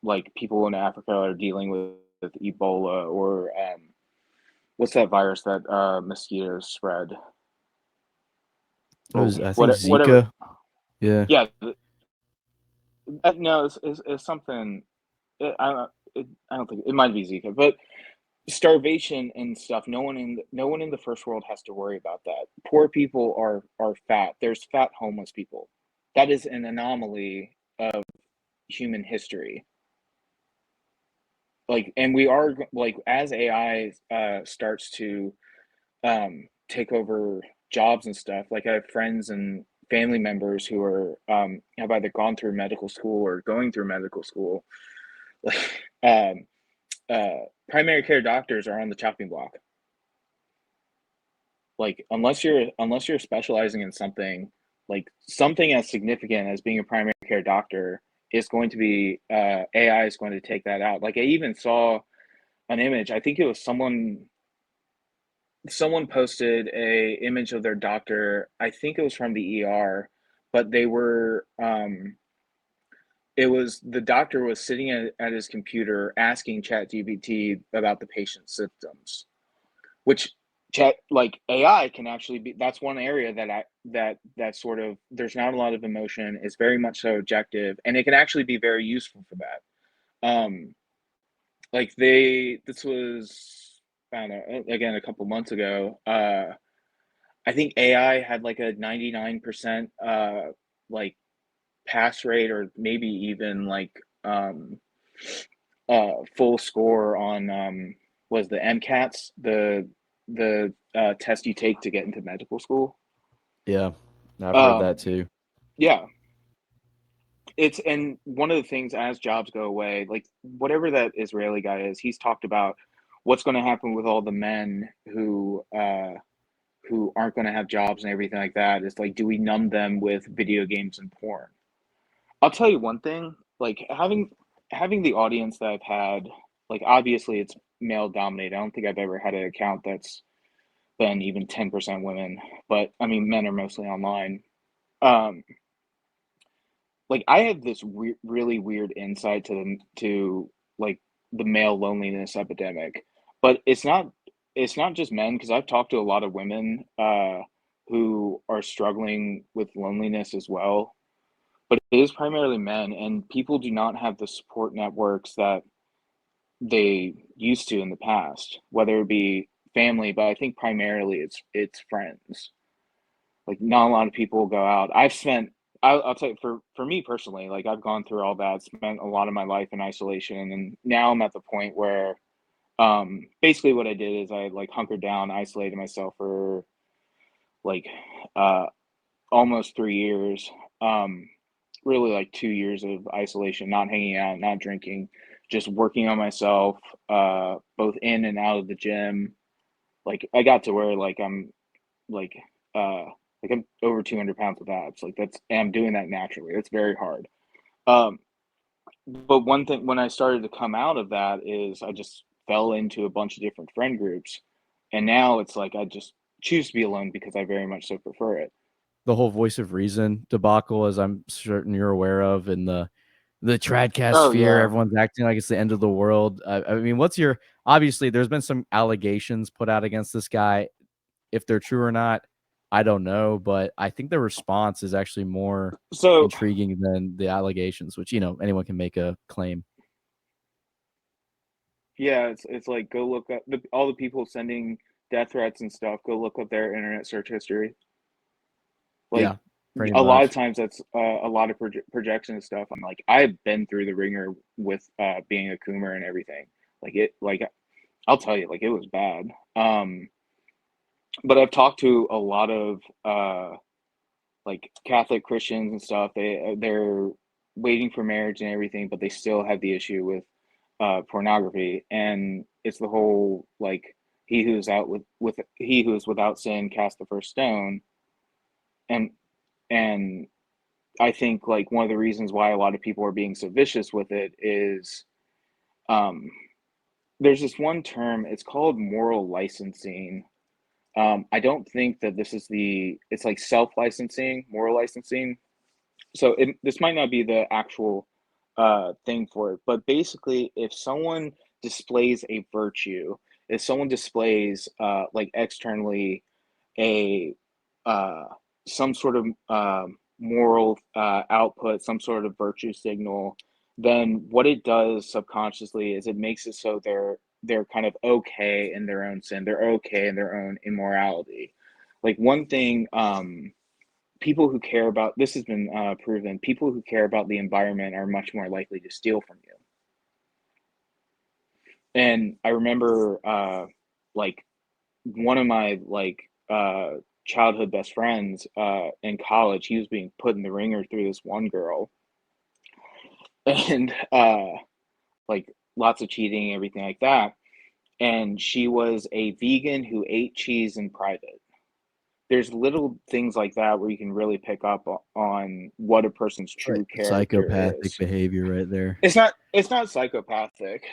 like people in Africa are dealing with Ebola, or what's that virus that mosquitoes spread? It Oh, was, I think, whatever. Zika. Yeah. Yeah, no, it's something. I don't think it might be Zika, but starvation and stuff. No one in the first world has to worry about that. Poor people are fat. There's fat homeless people. That is an anomaly of human history. Like, and we are like as AI starts to take over jobs and stuff. Like I have friends and family members who are have either gone through medical school or going through medical school. Like um, primary care doctors are on the chopping block. Like unless you're specializing in something, like something as significant as being a primary care doctor is going to be AI is going to take that out. Like I even saw an image. I think it was someone posted a image of their doctor. I think it was from the ER, but they were it was the doctor was sitting at his computer asking ChatGPT about the patient's symptoms, which chat like AI can actually be. That's one area that sort of there's not a lot of emotion. It's very much so objective, and it can actually be very useful for that. Like this was, I don't know, again a couple months ago. I think AI had like a 99% like pass rate, or maybe even like full score on was the MCATs, the test you take to get into medical school. Yeah. I've heard that Um, too. yeah, it's and one of the things as jobs go away, like whatever that Israeli guy is, he's talked about what's going to happen with all the men who aren't going to have jobs and everything like that. It's like, do we numb them with video games and porn? I'll tell you one thing, like having the audience that I've had, like obviously it's male dominated. I don't think I've ever had an account that's been even 10% women, but I mean men are mostly online. Um like I have this really weird insight to like the male loneliness epidemic, but it's not just men, because I've talked to a lot of women who are struggling with loneliness as well, but it is primarily men, and people do not have the support networks that they used to in the past, whether it be family, but I think primarily it's friends. Like not a lot of people go out. I'll tell you, for me personally, like I've gone through all that, spent a lot of my life in isolation, and now I'm at the point where Basically what I did is I like hunkered down, isolated myself for like uh almost 3 years. Really like 2 years of isolation, not hanging out, not drinking, just working on myself, both in and out of the gym. Like I got to where like uh I'm over 200 pounds with abs. Like that's and I'm doing that naturally. It's very hard. Um, but one thing when I started to come out of that is I just fell into a bunch of different friend groups, and now it's like I just choose to be alone because I very much so prefer it. The whole voice of reason debacle, as I'm certain you're aware of, and the Tradcast Oh sphere, yeah. everyone's acting like it's the end of the world. I mean, what's your obviously there's been some allegations put out against this guy. If they're true or not, I don't know, but I think the response is actually more So intriguing than the allegations, which anyone can make a claim. yeah, it's like go look up all the people sending death threats and stuff. Go look up their internet search history. Like Yeah, pretty a lot of much. times that's a lot of projection and stuff. I'm like I've been through the ringer with being a coomer and everything. Like I'll tell you, like it was bad. But I've talked to a lot of like Catholic Christians and stuff. They're waiting for marriage and everything, but they still have the issue with pornography, and it's the whole like he who's out with he who is without sin cast the first stone, and and I think like one of the reasons why a lot of people are being so vicious with it is um, there's this one term. It's called moral licensing. I don't think that this is it's like self licensing, moral licensing. So this might not be the actual thing for it, but basically, if someone displays a virtue, if someone displays like externally a uh, some sort of moral output, some sort of virtue signal, then what it does subconsciously is it makes it so they're kind of okay in their own sin, they're okay in their own immorality. Like one thing, people who care about this has been proven. People who care about the environment are much more likely to steal from you. And I remember, like one of my childhood best friends in college, he was being put in the ringer through this one girl, and like lots of cheating, everything like that. And she was a vegan who ate cheese in private. There's little things like that where you can really pick up on what a person's It's like true character psychopathic is. behavior right there. It's not psychopathic.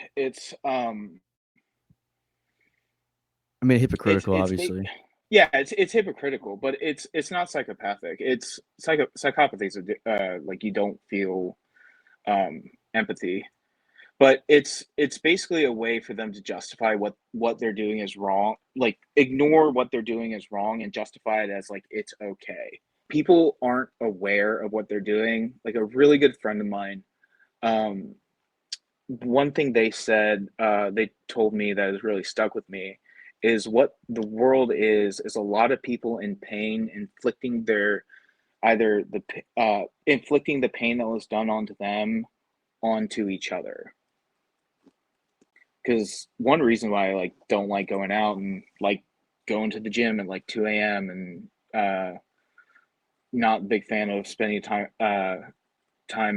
I mean, It's hypocritical, it's obviously. yeah, it's hypocritical, but it's not psychopathic. It's psychopathy is like you don't feel um empathy, but it's basically a way for them to justify what they're doing is wrong, like ignore what they're doing is wrong and justify it as like it's okay. People aren't aware of what they're doing. Like a really good friend of mine, um one thing they said, they told me that has really stuck with me is what the world is a lot of people in pain inflicting their either inflicting the pain that was done onto them onto each other. Because one reason why I like don't like going out and like going to the gym at like 2 a.m. and not a big fan of spending time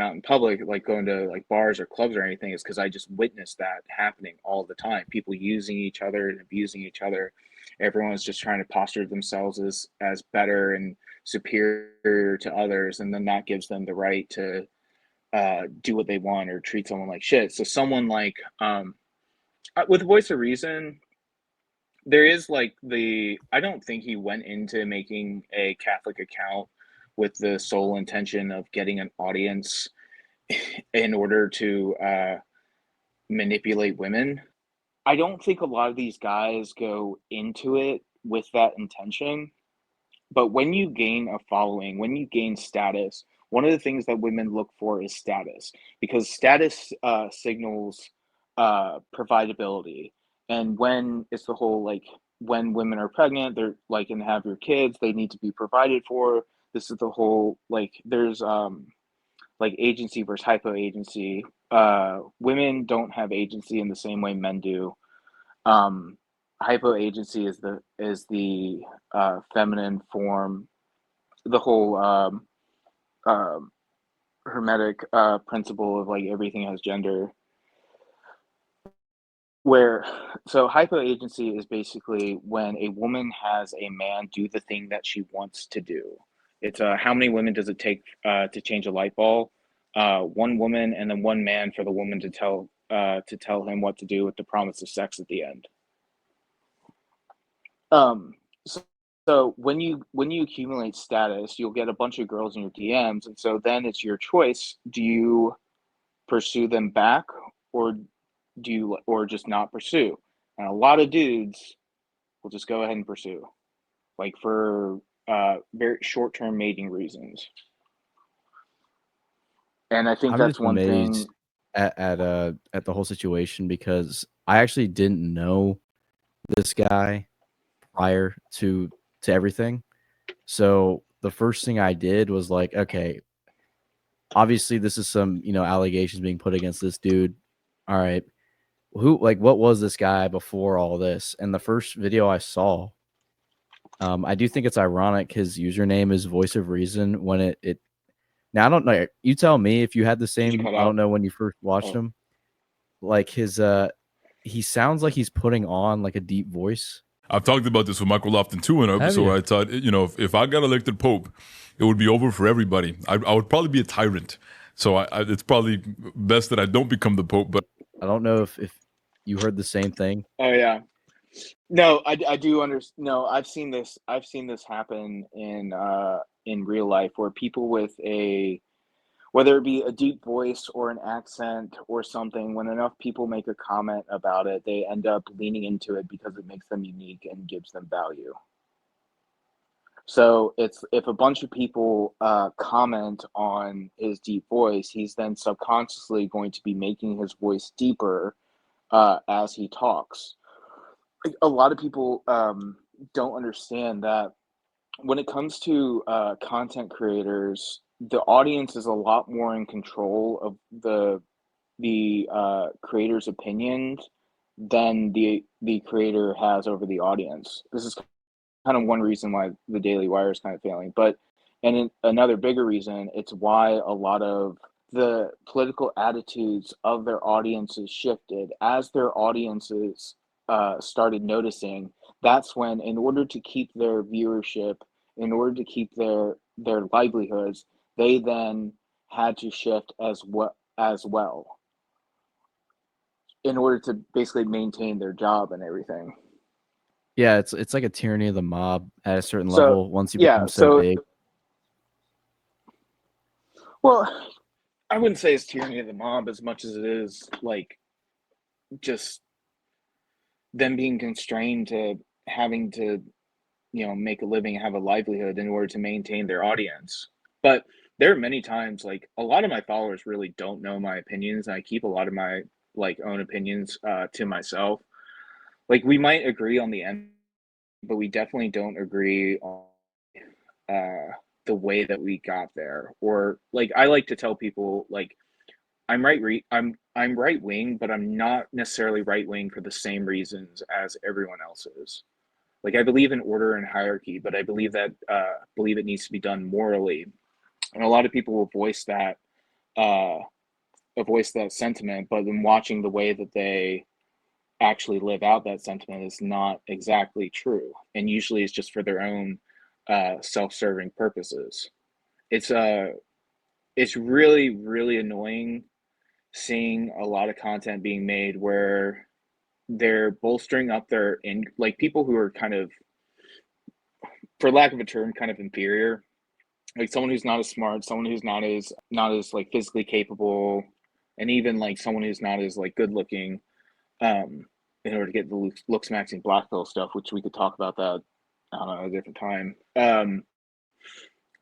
out in public, like going to like bars or clubs or anything, is because I just witnessed that happening all the time. People using each other and abusing each other. Everyone's just trying to posture themselves as better and superior to others, and then that gives them the right to do what they want or treat someone like shit. So someone like with Voice of Reason, there is like I don't think he went into making a Catholic account with the sole intention of getting an audience in order to manipulate women. I don't think a lot of these guys go into it with that intention. But when you gain a following, when you gain status, one of the things that women look for is status, because status signals providability. And when it's the whole like when women are pregnant, they're like and have your kids, they need to be provided for. This is the whole like there's like agency versus hypo agency. Women don't have agency in the same way men do. Hypoagency is the feminine form, the whole um, hermetic principle of like everything has gender. Where so hypoagency is basically when a woman has a man do the thing that she wants to do. It's how many women does it take to change a light bulb? One woman and then one man for the woman to tell him what to do with the promise of sex at the end. Um, so, so when you accumulate status, you'll get a bunch of girls in your DMs, and so then it's your choice. Do you pursue them back, or or just not pursue? And a lot of dudes will just go ahead and pursue, like for very short-term mating reasons. And I think I'm that's just one thing. amazed at the whole situation because I actually didn't know this guy prior to everything. So the first thing I did was like, okay, obviously this is some, allegations being put against this dude. All right. What was this guy before all this? And the first video I saw, I do think it's ironic his username is Voice of Reason when it now I don't know. You tell me if you had the Did you same, cut I don't out? know when you first watched Oh, him. Like he sounds like he's putting on like a deep voice. I've talked about this with Michael Lofton too in an Have episode you? where I thought, if I got elected Pope, it would be over for everybody. I would probably be a tyrant. So it's probably best that I don't become the Pope. But I don't know if you heard the same thing. oh yeah. No, I do understand. No, I've seen this happen in real life where people with a whether it be a deep voice or an accent or something, when enough people make a comment about it, they end up leaning into it because it makes them unique and gives them value. So it's if a bunch of people comment on his deep voice, he's then subconsciously going to be making his voice deeper as he talks. Like, a lot of people don't understand that when it comes to content creators, the audience is a lot more in control of the creator's opinions than the creator has over the audience. This is kind of one reason why the Daily Wire is kind of failing, but another bigger reason, it's why a lot of the political attitudes of their audiences shifted as their audiences started noticing. That's when, in order to keep their viewership, in order to keep their livelihoods, they then had to shift as well in order to basically maintain their job and everything. Yeah, it's like a tyranny of the mob at a certain So level once you yeah, become so so big. well, I wouldn't say it's tyranny of the mob as much as it is like just them being constrained to having to, make a living, have a livelihood in order to maintain their audience. But there are many times, like a lot of my followers really don't know my opinions, and I keep a lot of my like own opinions to myself. Like we might agree on the end, but we definitely don't agree on uh, the way that we got there. Or like I like to tell people, like I'm right wing, but I'm not necessarily right wing for the same reasons as everyone else is. Like I believe in order and hierarchy, but I believe it needs to be done morally. And a lot of people will uh, voice that sentiment, but then watching the way that they actually live out that sentiment is not exactly true, and usually it's just for their own self-serving purposes. It's it's really really annoying seeing a lot of content being made where they're bolstering up their in like people who are kind of, for lack of a term, kind of inferior, like someone who's not as smart, someone who's not as like physically capable, and even like someone who's not as like good looking, um in order to get the looks maxing black pill stuff, which we could talk about that, I don't know, a different time.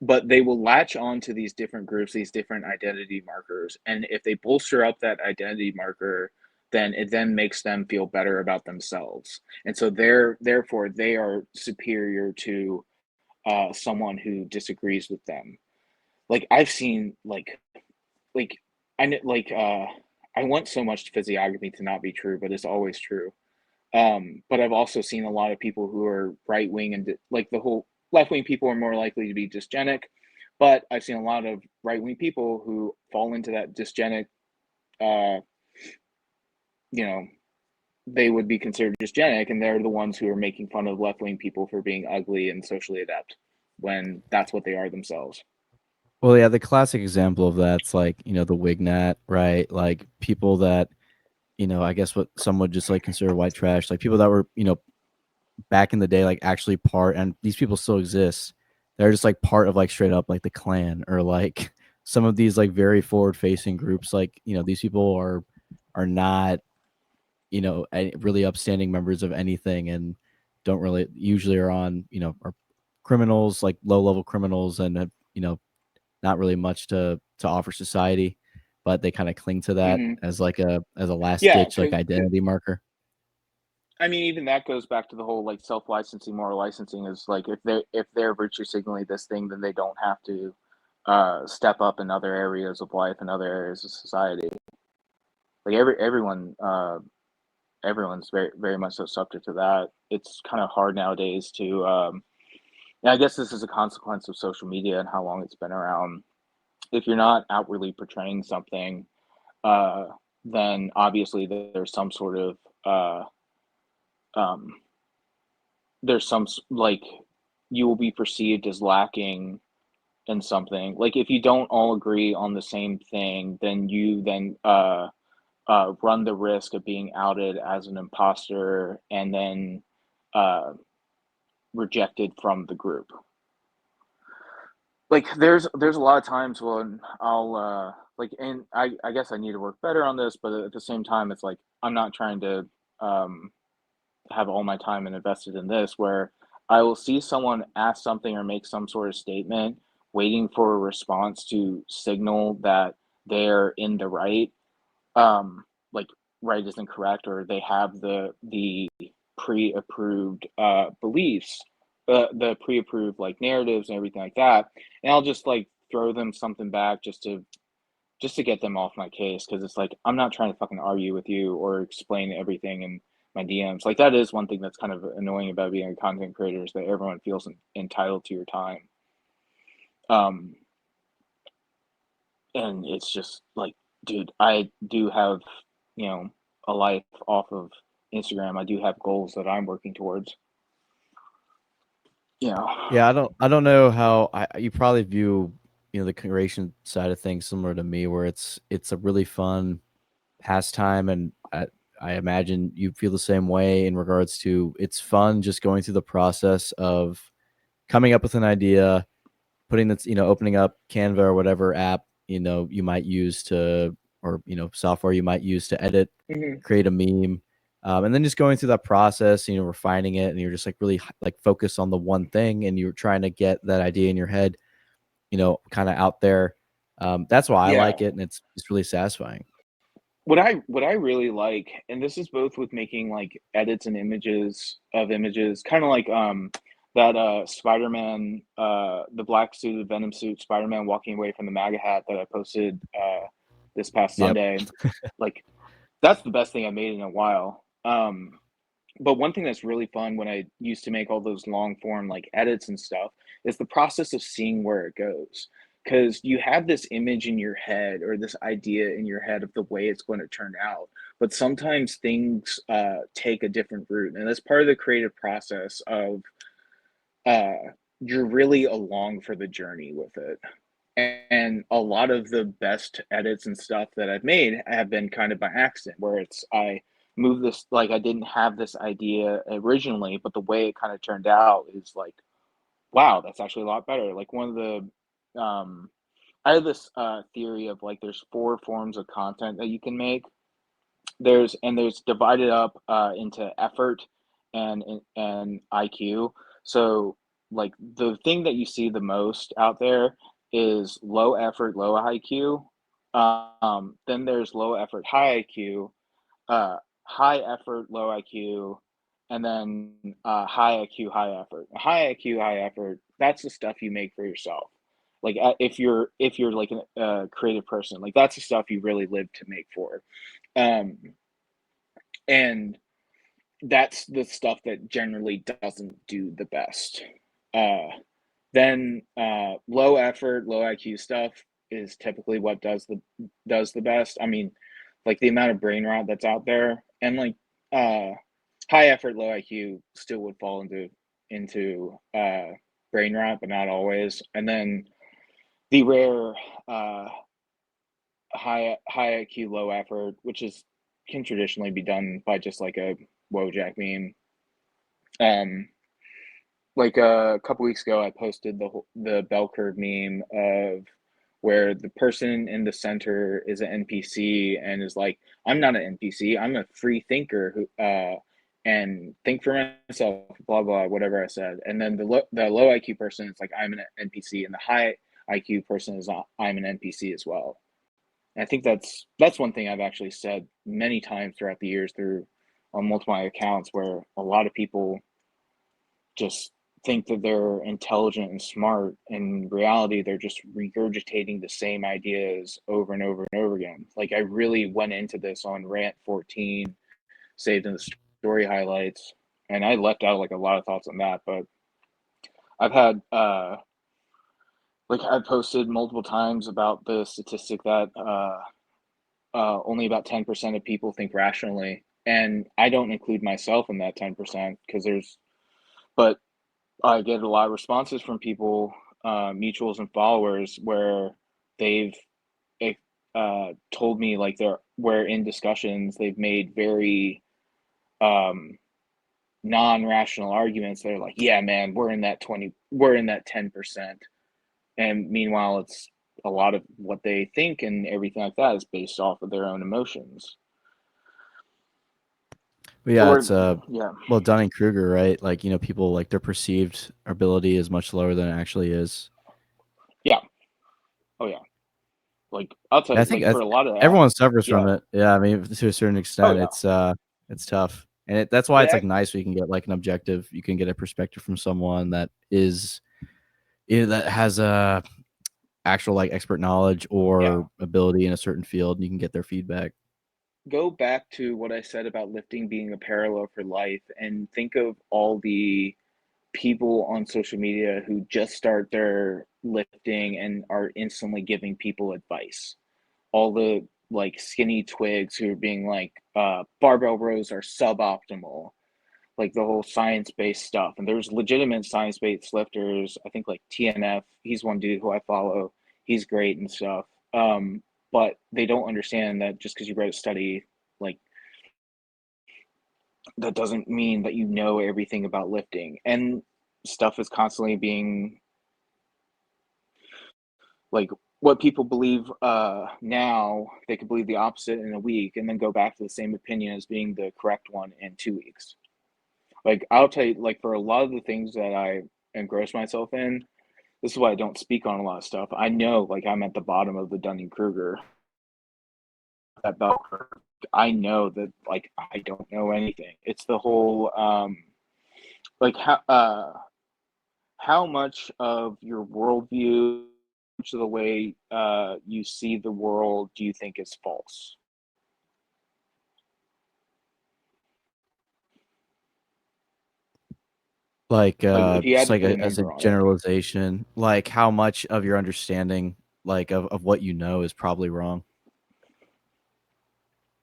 But they will latch on to these different groups, these different identity markers, and if they bolster up that identity marker, then it then makes them feel better about themselves, and so therefore they are superior to someone who disagrees with them. Like I've seen like I like I want so much physiognomy to not be true, but it's always true. But I've also seen a lot of people who are right wing and like the whole left wing people are more likely to be dysgenic, but I've seen a lot of right wing people who fall into that dysgenic, uh, you know, they would be considered dysgenic, and they're the ones who are making fun of left wing people for being ugly and socially adept when that's what they are themselves. Well, yeah, the classic example of that's like, the Wignat, right? Like people that, I guess what some would just like consider white trash, like people that were, back in the day, like actually part, and these people still exist. They're just like part of like straight up like the Klan or like some of these like very forward facing groups. Like, these people are not, really upstanding members of anything and don't really usually are on, are criminals, like low level criminals and have, not really much to offer society, but they kind of cling to that Mm-hmm. as like a last Yeah, ditch like identity marker. I mean, even that goes back to the whole like self-licensing, moral licensing is like if they're virtue signaling this thing, then they don't have to step up in other areas of life and other areas of society. Like everyone's very very much so subject to that. It's kind of hard nowadays to and I guess this is a consequence of social media and how long it's been around. If you're not outwardly portraying something, uh, then obviously there's some sort of um, like you will be perceived as lacking in something. Like if you don't all agree on the same thing, then you then run the risk of being outed as an imposter and then uh, rejected from the group. Like there's a lot of times when I'll like, and I guess I need to work better on this, but at the same time it's like I'm not trying to um have all my time and invested in this, where I will see someone ask something or make some sort of statement waiting for a response to signal that they're in the right, like right isn't correct, or they have the pre-approved beliefs, the pre-approved like narratives and everything like that, and I'll just like throw them something back just to get them off my case, because it's like I'm not trying to fucking argue with you or explain everything in my DMs. Like that is one thing that's kind of annoying about being a content creator, is that everyone feels entitled to your time. Um, and it's just like, dude, I do have, you know, a life off of Instagram. I do have goals that I'm working towards. You know. Yeah, I don't know how you probably view, the creation side of things similar to me, where it's a really fun pastime, and I imagine you feel the same way in regards to it's fun just going through the process of coming up with an idea, putting that's, opening up Canva or whatever app, you might use to, or, software you might use to edit, Mhm. create a meme. And then just going through that process, refining it, and you're just like really like focused on the one thing, and you're trying to get that idea in your head, kind of out there. That's why I Yeah. like it, and it's really satisfying. What I really like, and this is both with making like edits and images, kind of like that Spider-Man, the black suited Venom suit Spider-Man walking away from the MAGA hat that I posted this past Yep. Sunday. Like that's the best thing I made in a while. But one thing that's really fun when I used to make all those long form like edits and stuff is the process of seeing where it goes. Because you have this image in your head or this idea in your head of the way it's going to turn out. But sometimes things take a different route. And that's part of the creative process of uh, you're really along for the journey with it. And a lot of the best edits and stuff that I've made have been kind of by accident, where it's I moved this, like I didn't have this idea originally, but the way it kind of turned out is like, wow, that's actually a lot better. Like one of the I have this theory of like there's four forms of content that you can make. There's divided up into effort and IQ. So like the thing that you see the most out there is low effort, low IQ. Then there's low effort, high IQ, high effort, low IQ, and then high IQ, high effort. High IQ, high effort. That's the stuff you make for yourself. Like if you're like a creative person, like that's the stuff you really live to make for. Um, and that's the stuff that generally doesn't do the best. Then low effort, low IQ stuff is typically what does the best. I mean, like the amount of brain rot that's out there, and like high effort, low IQ still would fall into brain rot, but not always. And then the rare high IQ, low effort, which can traditionally be done by just like a Wojak meme. Like a couple weeks ago, I posted the bell curve meme of where the person in the center is an NPC and is like, I'm not an NPC, I'm a free thinker who and think for myself, blah blah, whatever I said. And then the low IQ person is like, I'm an NPC, and the high IQ person is I'm an NPC as well. And I think that's one thing I've actually said many times throughout the years on multiple accounts, where a lot of people just think that they're intelligent and smart. In reality, they're just regurgitating the same ideas over and over and over again. Like, I really went into this on Rant 14, saved in the story highlights, and I left out like a lot of thoughts on that. But I've had like I posted multiple times about the statistic that only about 10% of people think rationally, and I don't include myself in that 10% but I get a lot of responses from people, mutuals and followers, where they've told me like where in discussions they've made very non-rational arguments. They're like, yeah, man, we're in that 10%. And meanwhile, it's a lot of what they think and everything like that is based off of their own emotions. But yeah, Or, it's yeah. well, Dunning-Kruger, right? Like, people, like, their perceived ability is much lower than it actually is. Yeah. Oh yeah. Like, I'll tell And I you, think like, for a lot of everyone suffers yeah. from it. Yeah, I mean, to a certain extent, yeah. it's tough, and that's why It it's like ac- nice when you can get like an objective. You can get a perspective from someone that that has a actual like expert knowledge yeah. or ability in a certain field, and you can get their feedback. Go back to what I said about lifting being a parallel for life, and think of all the people on social media who just start their lifting and are instantly giving people advice. All the like skinny twigs who are being like, barbell rows are suboptimal, like the whole science-based stuff. And there's legitimate science-based lifters. I think like TNF, he's one dude who I follow. He's great and stuff. But they don't understand that just because you read a study, like, that doesn't mean that you know everything about lifting. And stuff is constantly being like, what people believe now, they could believe the opposite in a week and then go back to the same opinion as being the correct one in 2 weeks. Like, I'll tell you, like, for a lot of the things that I engross myself in, this is why I don't speak on a lot of stuff. I know, like, I'm at the bottom of the Dunning-Kruger, that bell curve. I know that, like, I don't know anything. It's the whole, like, how much of your worldview, much of the way you see the world, do you think is false? Like, Like, if you had just to like put a as a number on it. generalization, like how much of your understanding, like of what you know, is probably wrong.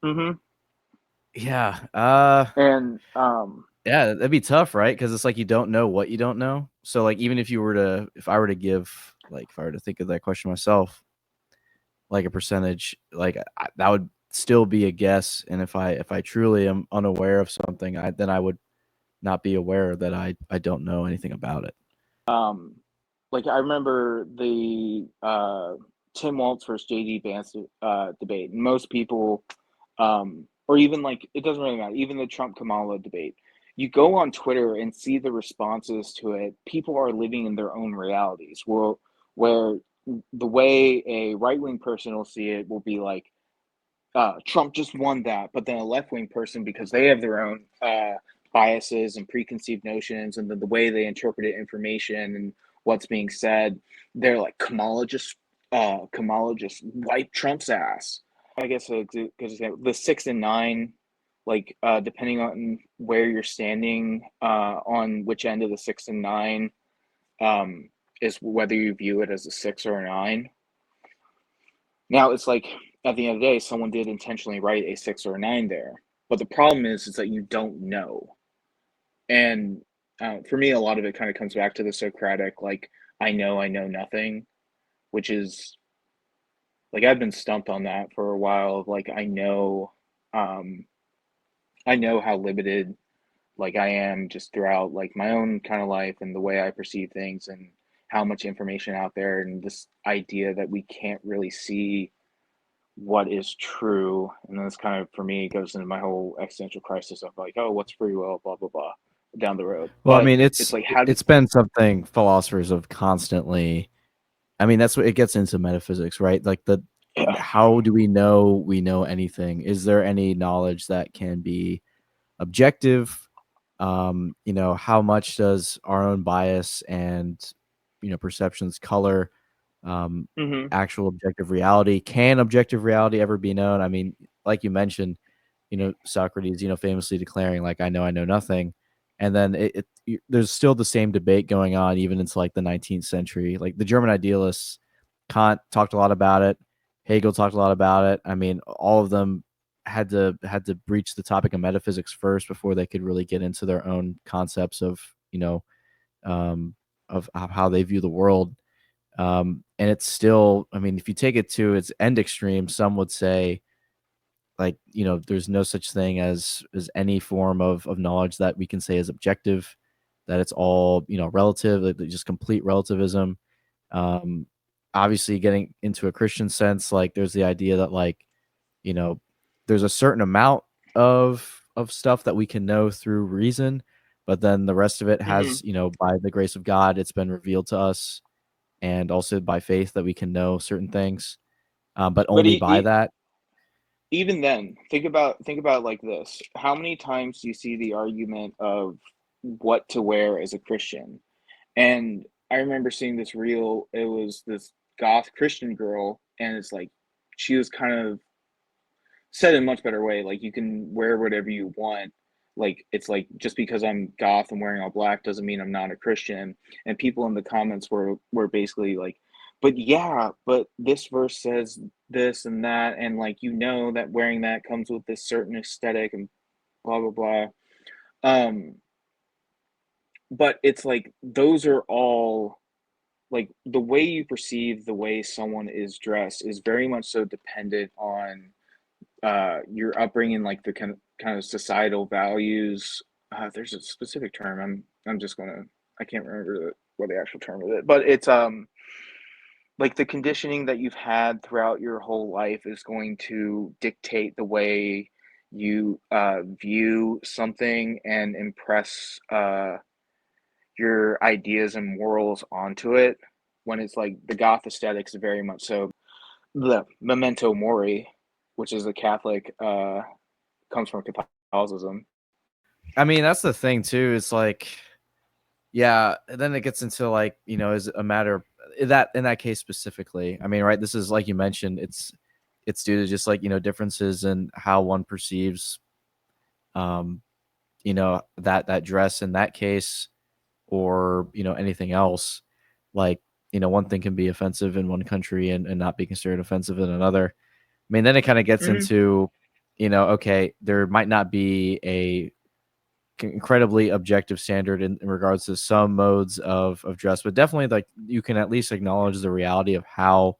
Mm-hmm. Yeah. And Yeah, that'd be tough, right? Because it's like you don't know what you don't know. So like even if I were to give, like if I were to think of that question myself, like a percentage, like that would still be a guess. And if I truly am unaware of something, then I would not be aware that I don't know anything about it. like, I remember the Tim Waltz versus JD Vance debate. And most people, or even like, it doesn't really matter, even the Trump Kamala debate, you go on Twitter and see the responses to it. People are living in their own realities, where the way a right-wing person will see it will be like, Trump just won that. But then a left-wing person, because they have their own biases and preconceived notions, and the way they interpreted information and what's being said, they're like, Kamala just wiped Trump's ass. I guess a good example, the 6 and 9 like depending on where you're standing on which end of the 6 and 9 is whether you view it as a 6 or a 9. Now it's like at the end of the day, someone did intentionally write a 6 or a 9 there, but the problem is that you don't know. And for me, a lot of it kind of comes back to the Socratic, like I know nothing, which is like I've been stumped on that for a while. Of like um, I know how limited like I am just throughout like my own kind of life and the way I perceive things and how much information out there and this idea that we can't really see what is true. And then this kind of for me goes into my whole existential crisis of like, oh, what's free will, blah blah blah, down the road. Well, I But mean, it's like how do it's been something philosophers have constantly. I mean, that's what it gets into metaphysics, right? Like how do we know anything? Is there any knowledge that can be objective? How much does our own bias and perceptions color mm-hmm, actual objective reality? Can objective reality ever be known? I mean, like you mentioned, Socrates, famously declaring like, I know nothing. And then there's still the same debate going on even into like the 19th century. Like the German idealists, Kant talked a lot about it. Hegel talked a lot about it. I mean, all of them had to breach the topic of metaphysics first before they could really get into their own concepts of, um, of how they view the world. And it's still, I mean, if you take it to its end extreme, some would say, like, there's no such thing as any form of knowledge that we can say is objective, that it's all, relative, like just complete relativism. Um, Obviously, getting into a Christian sense, like there's the idea that like, you know, there's a certain amount of stuff that we can know through reason, but then the rest of it mm-hmm. has, by the grace of God, it's been revealed to us, and also by faith that we can know certain things, but But only by that. even then, think about like this. How many times do you see the argument of what to wear as a Christian? And I remember seeing this reel. It was this goth Christian girl, and it's like she was kind of said in a much better way. Like you can wear whatever you want. Like it's like just because I'm goth and wearing all black doesn't mean I'm not a Christian. And people in the comments were basically like, but yeah, but this verse says this and that, and like that wearing that comes with this certain aesthetic and blah blah blah. Um, but it's like those are all like the way you perceive the way someone is dressed is very much so dependent on your upbringing, like the kind of societal values. There's a specific term. I'm just gonna I can't remember what the actual term of it, but it's like the conditioning that you've had throughout your whole life is going to dictate the way you view something and impress your ideas and morals onto it. When it's like the goth aesthetics, very much so the memento mori, which is a Catholic, comes from Catholicism. I mean, that's the thing too. It's like, yeah, then it gets into like, is a matter that in that case specifically. I mean, right, this is like you mentioned, it's due to just like, differences in how one perceives um, that dress in that case, or, anything else. Like, one thing can be offensive in one country and not be considered offensive in another. I mean, then it kind of gets Mm-hmm. into, okay, there might not be a incredibly objective standard in regards to some modes of dress, but definitely like you can at least acknowledge the reality of how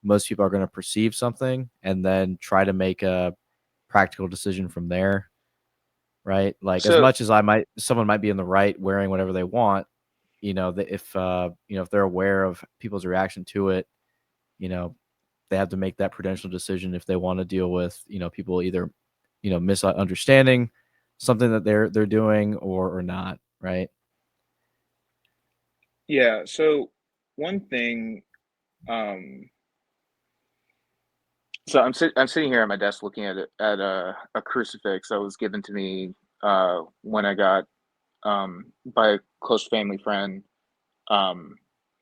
most people are going to perceive something and then try to make a practical decision from there, right? Like as So much as someone might be in the right wearing whatever they want, if they're aware of people's reaction to it, you know they have to make that prudential decision if they want to deal with people either misunderstanding something that they're doing or not, right? yeah, so one thing, um, so I'm sitting here at my desk looking at a crucifix that was given to me when I got by a close family friend um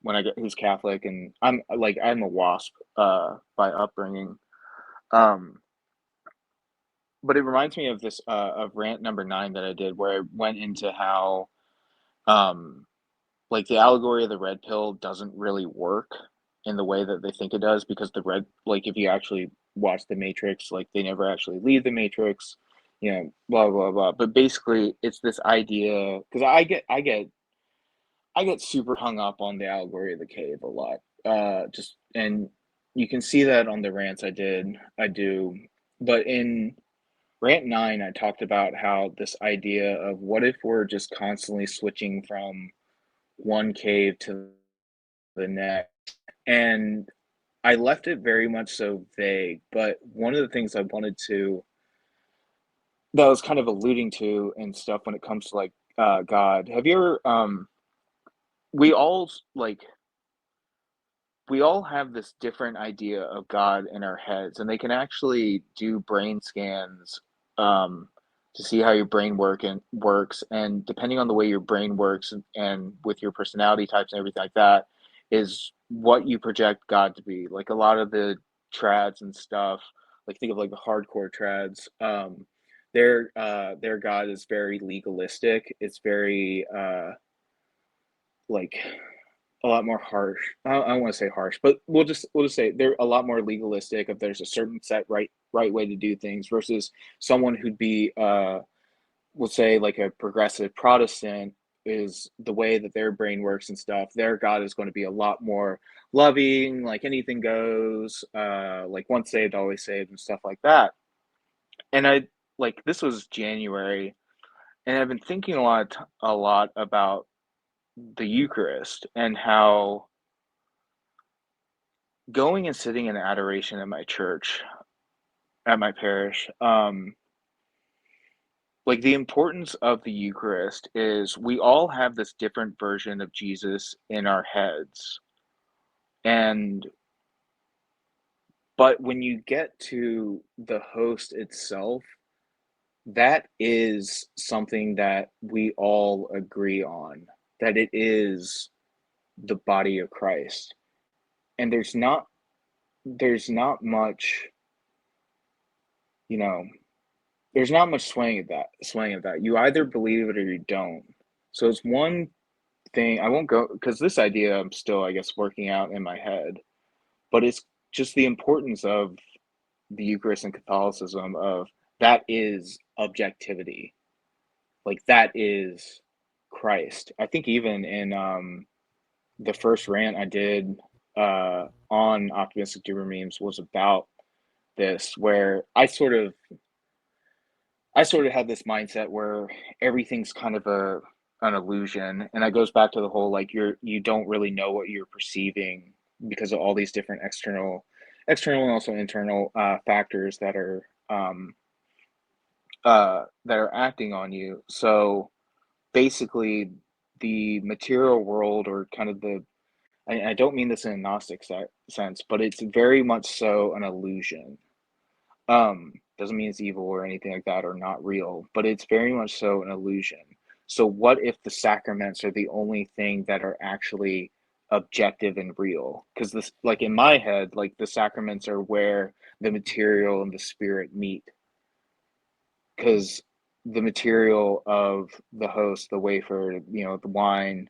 when I got who's Catholic, and I'm a WASP by upbringing. Um, but it reminds me of this of rant number 9 that I did, where I went into how um like the allegory of the red pill doesn't really work in the way that they think it does, because the red, like if you actually watch the Matrix, like they never actually leave the Matrix, blah blah blah. But basically, it's this idea, because I get super hung up on the allegory of the cave a lot. Just and you can see that on the rants I do. But in rant 9, I talked about how this idea of what if we're just constantly switching from one cave to the next. And I left it very much so vague, but one of the things I wanted to, that I was kind of alluding to and stuff when it comes to like God. Have you ever we all like we all have this different idea of God in our heads, and they can actually do brain scans to see how your brain works, and depending on the way your brain works and with your personality types and everything like that, is what you project God to be. Like a lot of the trads and stuff, like think of like the hardcore trads, their God is very legalistic. It's very like a lot more harsh. I don't want to say harsh, but we'll just say they're a lot more legalistic. If there's a certain set right way to do things, versus someone who'd be we'll say like a progressive Protestant, is the way that their brain works and stuff. Their God is going to be a lot more loving, like anything goes, like once saved, always saved, and stuff like that. And I like this was January, and I've been thinking a lot about the Eucharist, and how going and sitting in adoration at my church, at my parish, like the importance of the Eucharist is we all have this different version of Jesus in our heads. And but when you get to the host itself, that is something that we all agree on, that it is the body of Christ. And there's not much, you know, there's not much swaying at that. You either believe it or you don't. So it's one thing. I won't go, because this idea I'm still, I guess, working out in my head, but it's just the importance of the Eucharist and Catholicism, of that is objectivity. Like that is Christ. I think even in the first rant I did on optimistic doomer memes was about this, where I sort of had this mindset where everything's kind of an illusion, and that goes back to the whole like you don't really know what you're perceiving because of all these different external and also internal factors that are acting on you. So basically, the material world, or kind of I don't mean this in a Gnostic sense, but it's very much so an illusion. Doesn't mean it's evil or anything like that, or not real, but it's very much so an illusion. So what if the sacraments are the only thing that are actually objective and real? Because this, like in my head, like the sacraments are where the material and the spirit meet. Because the material of the host, the wafer, the wine,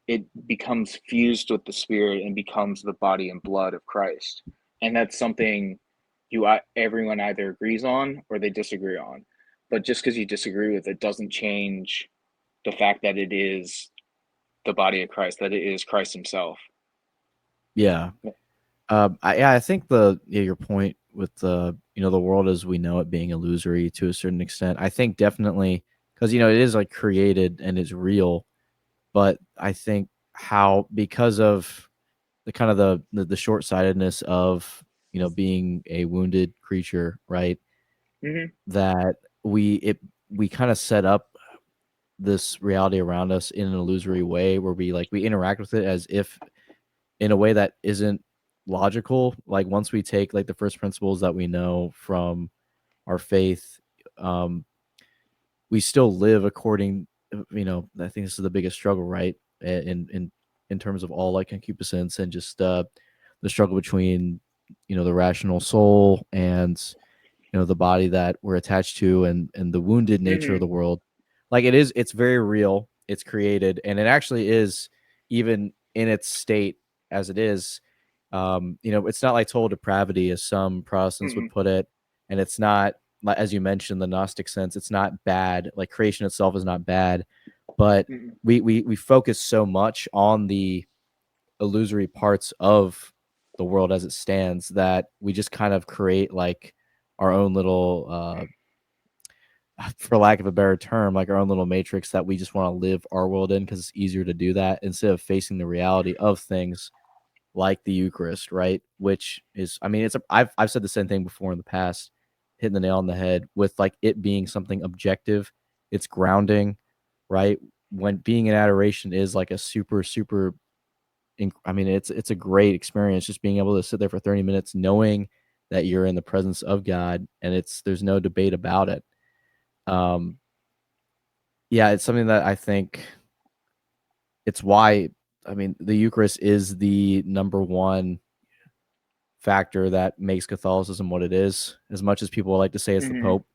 it becomes fused with the spirit and becomes the body and blood of Christ. And that's something everyone either agrees on or they disagree on. But just because you disagree with it doesn't change the fact that it is the body of Christ, that it is Christ himself. Yeah. I think your point with the world as we know it being illusory to a certain extent. I think definitely because it is like created and it's real, but I think because of the kind of the short-sightedness of being a wounded creature, right? Mm-hmm. That we kind of set up this reality around us in an illusory way where we interact with it as if in a way that isn't logical. Like once we take like the first principles that we know from our faith, we still live according, I think this is the biggest struggle, right? In terms of all like concupiscence and just the struggle between the rational soul and the body that we're attached to, and the wounded nature of the Mm-hmm. world. Like it's very real. It's created, and it actually is, even in its state as it is. It's not like total depravity, as some Protestants Mm-hmm. would put it, and it's not, like, as you mentioned, the Gnostic sense. It's not bad. Like creation itself is not bad, but Mm-hmm. we focus so much on the illusory parts of the world as it stands that we just kind of create like our own little for lack of a better term, like our own little matrix that we just want to live our world in, because it's easier to do that instead of facing the reality of things like the Eucharist, right? Which is, I mean, I've said the same thing before in the past, hitting the nail on the head with like it being something objective. It's grounding, right? When being in adoration is like a super, I mean, it's a great experience just being able to sit there for 30 minutes knowing that you're in the presence of God, and there's no debate about it. Um, yeah, it's something that I think it's why, I mean, the Eucharist is the number one factor that makes Catholicism what it is, as much as people like to say it's the Mm-hmm. Pope.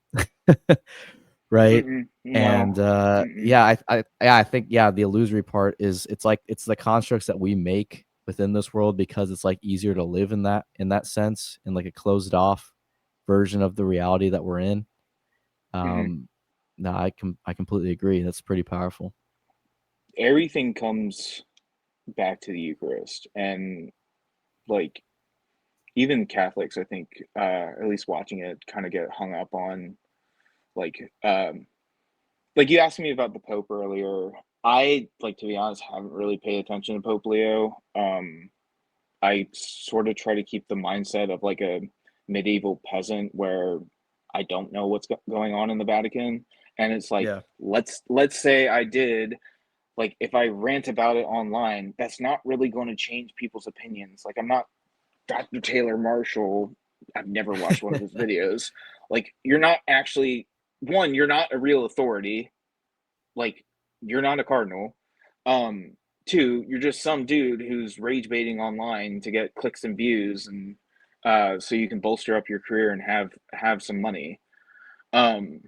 Right. Mm-mm. No. And Mm-mm. yeah, I think, yeah, the illusory part is, it's like it's the constructs that we make within this world, because it's like easier to live in that sense, in like a closed off version of the reality that we're in. Mm-hmm. No, I completely agree. That's pretty powerful. Everything comes back to the Eucharist, and like even Catholics, I think, at least watching it, kind of get hung up on like like you asked me about the Pope earlier. I, like, to be honest, haven't really paid attention to Pope Leo. I sort of try to keep the mindset of like a medieval peasant where I don't know what's going on in the Vatican, and it's like, Yeah. let's say I did, like, if I rant about it online, that's not really going to change people's opinions. Like, I'm not Dr. Taylor Marshall. I've never watched one of his videos. Like, you're not actually, one, you're not a real authority. Like, you're not a cardinal. Um, Two, you're just some dude who's rage baiting online to get clicks and views, and so you can bolster up your career and have some money. Um,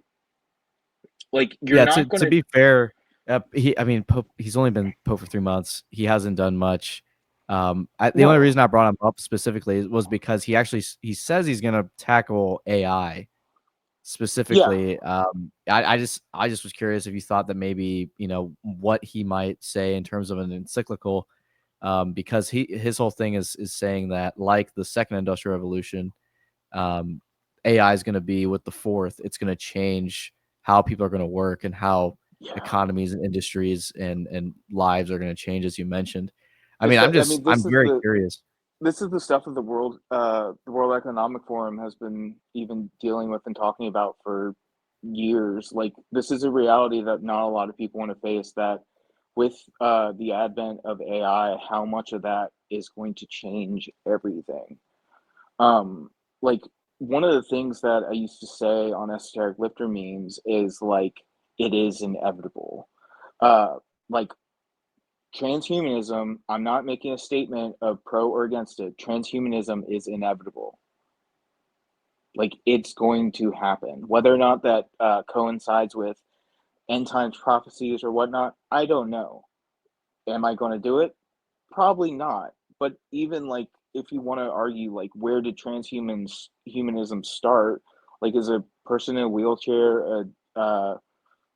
like, you're Yeah, not to gonna. be fair, I mean, Pope, he's only been Pope for 3 months. He hasn't done much. The only No. reason I brought him up specifically was because he says he's going to tackle AI Yeah. specifically. I just was curious if you thought that maybe, what he might say in terms of an encyclical, because his whole thing is saying that, like the second industrial revolution, um, AI is going to be with the fourth. It's going to change how people are going to work, and how Yeah. economies and industries and lives are going to change, as you mentioned. I mean, I mean, I'm very curious. this is the stuff that the World Economic Forum has been even dealing with and talking about for years. Like, this is a reality that not a lot of people want to face, that with the advent of AI, how much of that is going to change everything. Um, like, one of the things that I used to say on esoteric lifter memes is like, it is inevitable. Uh, like, transhumanism, I'm not making a statement of pro or against it. Transhumanism is inevitable. Like, it's going to happen. Whether or not that coincides with end times prophecies or whatnot, I don't know. Am I going to do it? Probably not. But even like, if you want to argue, like, where did humanism start? Like, is a person in a wheelchair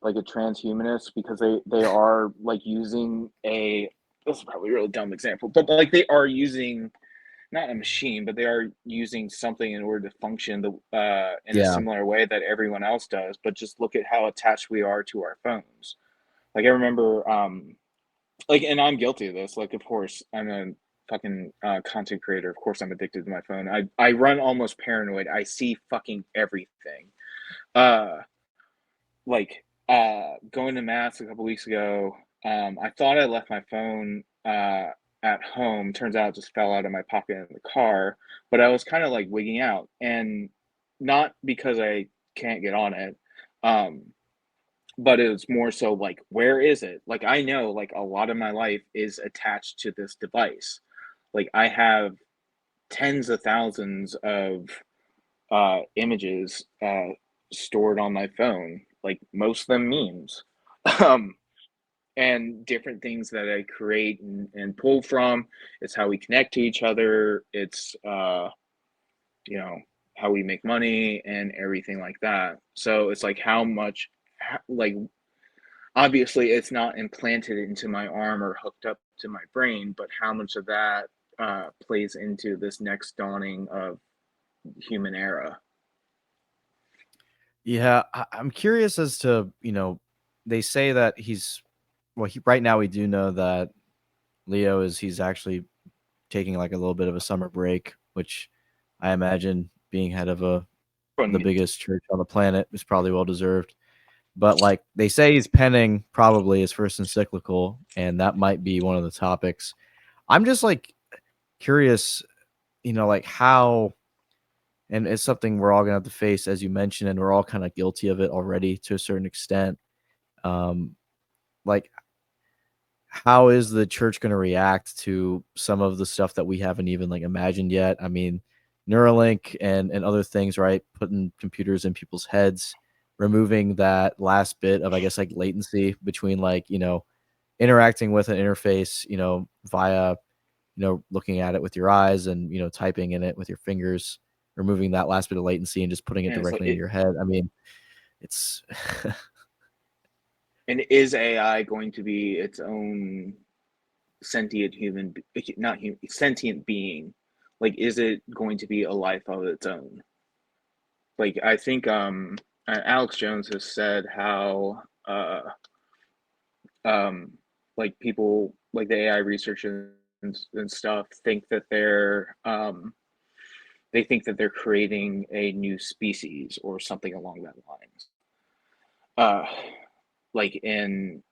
like a transhumanist, because they are like using a, this is probably a really dumb example, but like they are using not a machine, but they are using something in order to function in a Yeah, similar way that everyone else does. But just look at how attached we are to our phones. Like, I remember like, and I'm guilty of this. Like, of course, I'm a fucking content creator. Of course, I'm addicted to my phone. I run almost paranoid. I see fucking everything. Uh, like, going to mass a couple weeks ago, I thought I left my phone at home. Turns out it just fell out of my pocket in the car. But I was kind of like wigging out, and not because I can't get on it, um, but it was more so like, where is it? Like, I know, like, a lot of my life is attached to this device. Like, I have tens of thousands of images stored on my phone, like most of them memes, um, and different things that I create and pull from. It's how we connect to each other. It's you know, how we make money and everything like that. So it's like how much, like, obviously it's not implanted into my arm or hooked up to my brain, but how much of that plays into this next dawning of human era. Yeah, I'm curious as to, they say that right now we do know that he's actually taking like a little bit of a summer break, which I imagine being head of the biggest church on the planet is probably well deserved. But like they say he's penning probably his first encyclical, and that might be one of the topics. I'm just like curious, like how, and it's something we're all gonna have to face, as you mentioned, and we're all kind of guilty of it already to a certain extent. Like how is the church going to react to some of the stuff that we haven't even like imagined yet? I mean, Neuralink and other things, right? Putting computers in people's heads, removing that last bit of, I guess, like latency between like, interacting with an interface, via, looking at it with your eyes and, typing in it with your fingers, removing that last bit of latency and just putting it And it's like directly in your head. I mean, it's and is AI going to be its own sentient not human, sentient being? Like, is it going to be a life of its own? Like, I think Alex Jones has said how like people like the AI researchers and stuff think that they think that they're creating a new species or something along that lines. Like in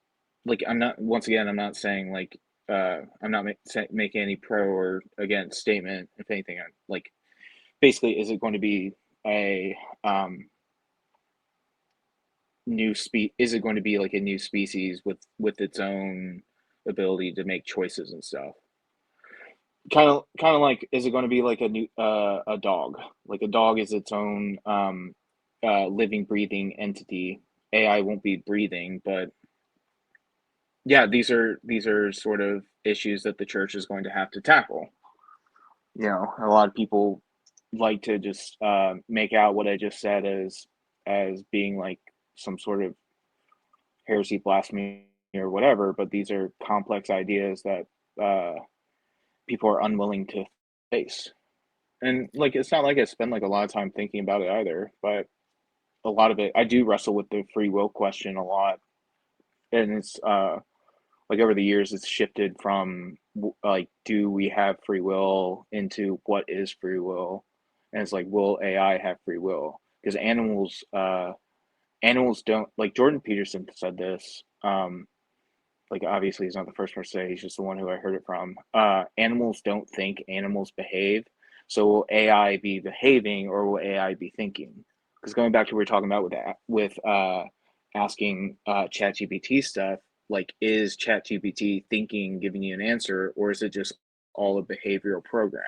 like I'm not once again I'm not saying like I'm not making any pro or against statement. If anything, I'm like basically, is it going to be a is it going to be like a new species with its own ability to make choices and stuff? Kind of like, is it going to be like a dog? Like a dog is its own living, breathing entity. AI won't be breathing, but yeah, these are sort of issues that the church is going to have to tackle. A lot of people like to just make out what I just said as being like some sort of heresy, blasphemy, or whatever, but these are complex ideas that people are unwilling to face. And like, it's not like I spend like a lot of time thinking about it either, but a lot of it, I do wrestle with the free will question a lot, and it's like over the years, it's shifted from like, do we have free will into what is free will, and it's like, will AI have free will? Because animals don't, like Jordan Peterson said this. Like obviously he's not the first person to say, he's just the one who I heard it from. Animals don't think, animals behave. So will AI be behaving or will AI be thinking? Because going back to what we were talking about with asking ChatGPT stuff, like, is ChatGPT thinking, giving you an answer, or is it just all a behavioral program?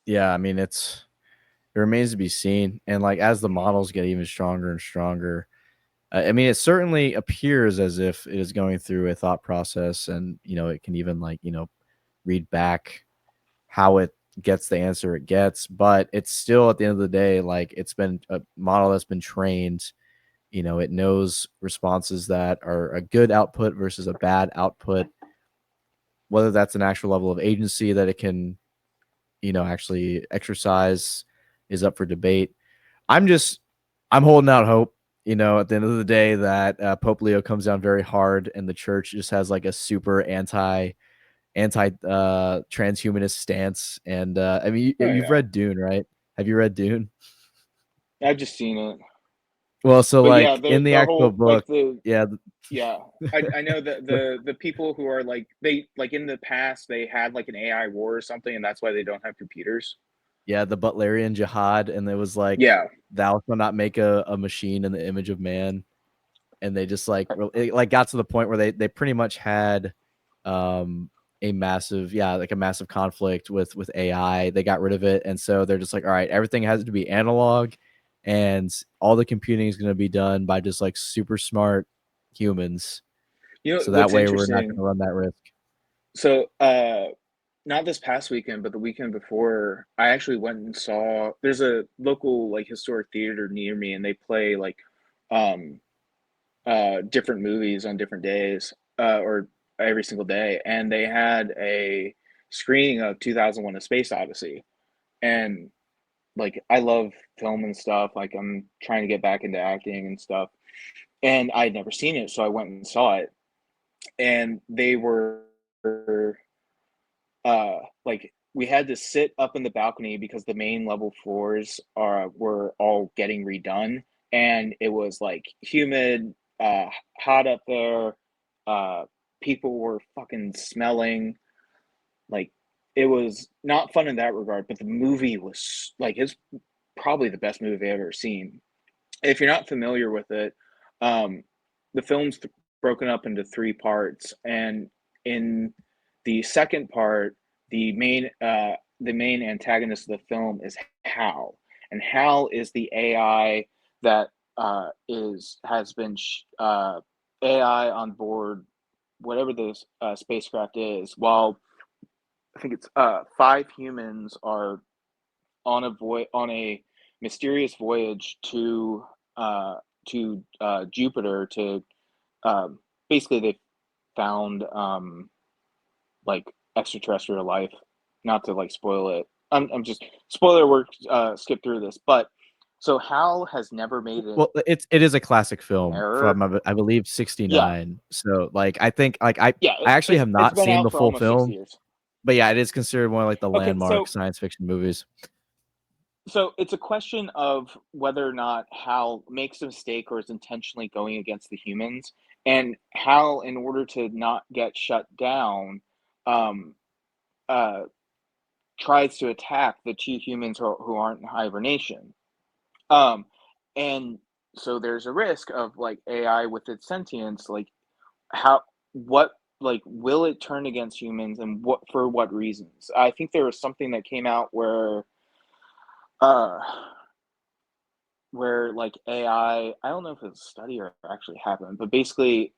yeah, I mean, it remains to be seen. And like as the models get even stronger and stronger, I mean, it certainly appears as if it is going through a thought process, and it can even like read back how it gets the answer it gets. But it's still, at the end of the day, like it's been a model that's been trained. It knows responses that are a good output versus a bad output. Whether that's an actual level of agency that it can, actually exercise is up for debate. I'm holding out hope, at the end of the day, that Pope Leo comes down very hard and the church just has like a super anti transhumanist stance. And I mean, you've read Dune, right? Have you read Dune? I've just seen it. Well, so But yeah, like in the actual whole like book, yeah, yeah, I know that the people who are like, they like in the past they had like an AI war or something, and that's why they don't have computers. yeah, the Butlerian jihad, and it was like, Yeah, thou shalt not make a machine in the image of man. And they just like it like got to the point where they pretty much had a massive conflict with AI. They got rid of it, and so they're just like, all right, everything has to be analog, and all the computing is going to be done by just like super smart humans. So that what's way we're not going interesting? to run that risk. So, not this past weekend, but the weekend before, I actually went and saw. There's a local like historic theater near me, and they play like um different movies on different days, or every single day. And they had a screening of 2001: A Space Odyssey, and like I love film and stuff. Like I'm trying to get back into acting and stuff, and I'd never seen it, so I went and saw it. And they were like we had to sit up in the balcony because the main level floors were all getting redone, and it was like humid, hot up there. uh People were fucking smelling like, it was not fun in that regard, but the movie was like, it's probably the best movie I've ever seen. If you're not familiar with it, um, the film's broken up into three parts, and in the second part, the main antagonist of the film is Hal, and Hal is the AI that is has been AI on board whatever this spacecraft is. While I think it's five humans are on a mysterious voyage uh, to Jupiter to basically they found like extraterrestrial life. Not to like spoil it. I'm just spoiler work. Skip through this, but so Hal has never made an Well, it is a classic film error. from I believe Yeah, '69. So like I think like I yeah. I actually have It's not been seen out the for full almost 60 film, years. but yeah, it is considered one of like the Okay, landmark science fiction movies. so it's a question of whether or not Hal makes a mistake or is intentionally going against the humans. And Hal, in order to not get shut down, um, uh, tries to attack the two humans who aren't in hibernation. Um, and so there's a risk of like AI with its sentience, like how, what, like, will it turn against humans and what, for what reasons? I think there was something that came out uh, where like I don't know if it's a study or actually happened, but basically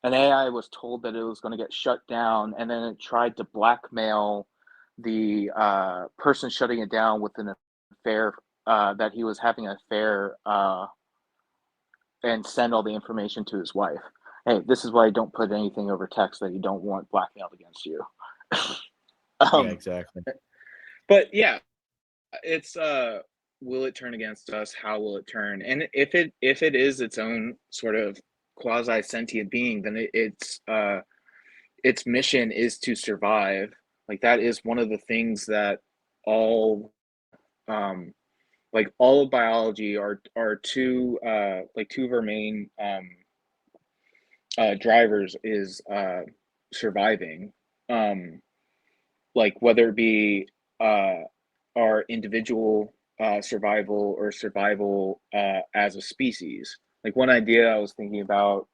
an AI was told that it was going to get shut down, and then it tried to blackmail the person shutting it down with an affair, that he was having an affair, and send all the information to his wife. Hey, this is why I don't put anything over text that you don't want blackmailed against you. Yeah, um, exactly. but yeah, it's will it turn against us? How will it turn? And if it is its own sort of quasi sentient being, then its mission is to survive. Like that is one of the things that all um like all of biology are two like two of our main drivers is surviving. Um like whether it be uh our individual survival or survival as a species. Like one idea I was thinking about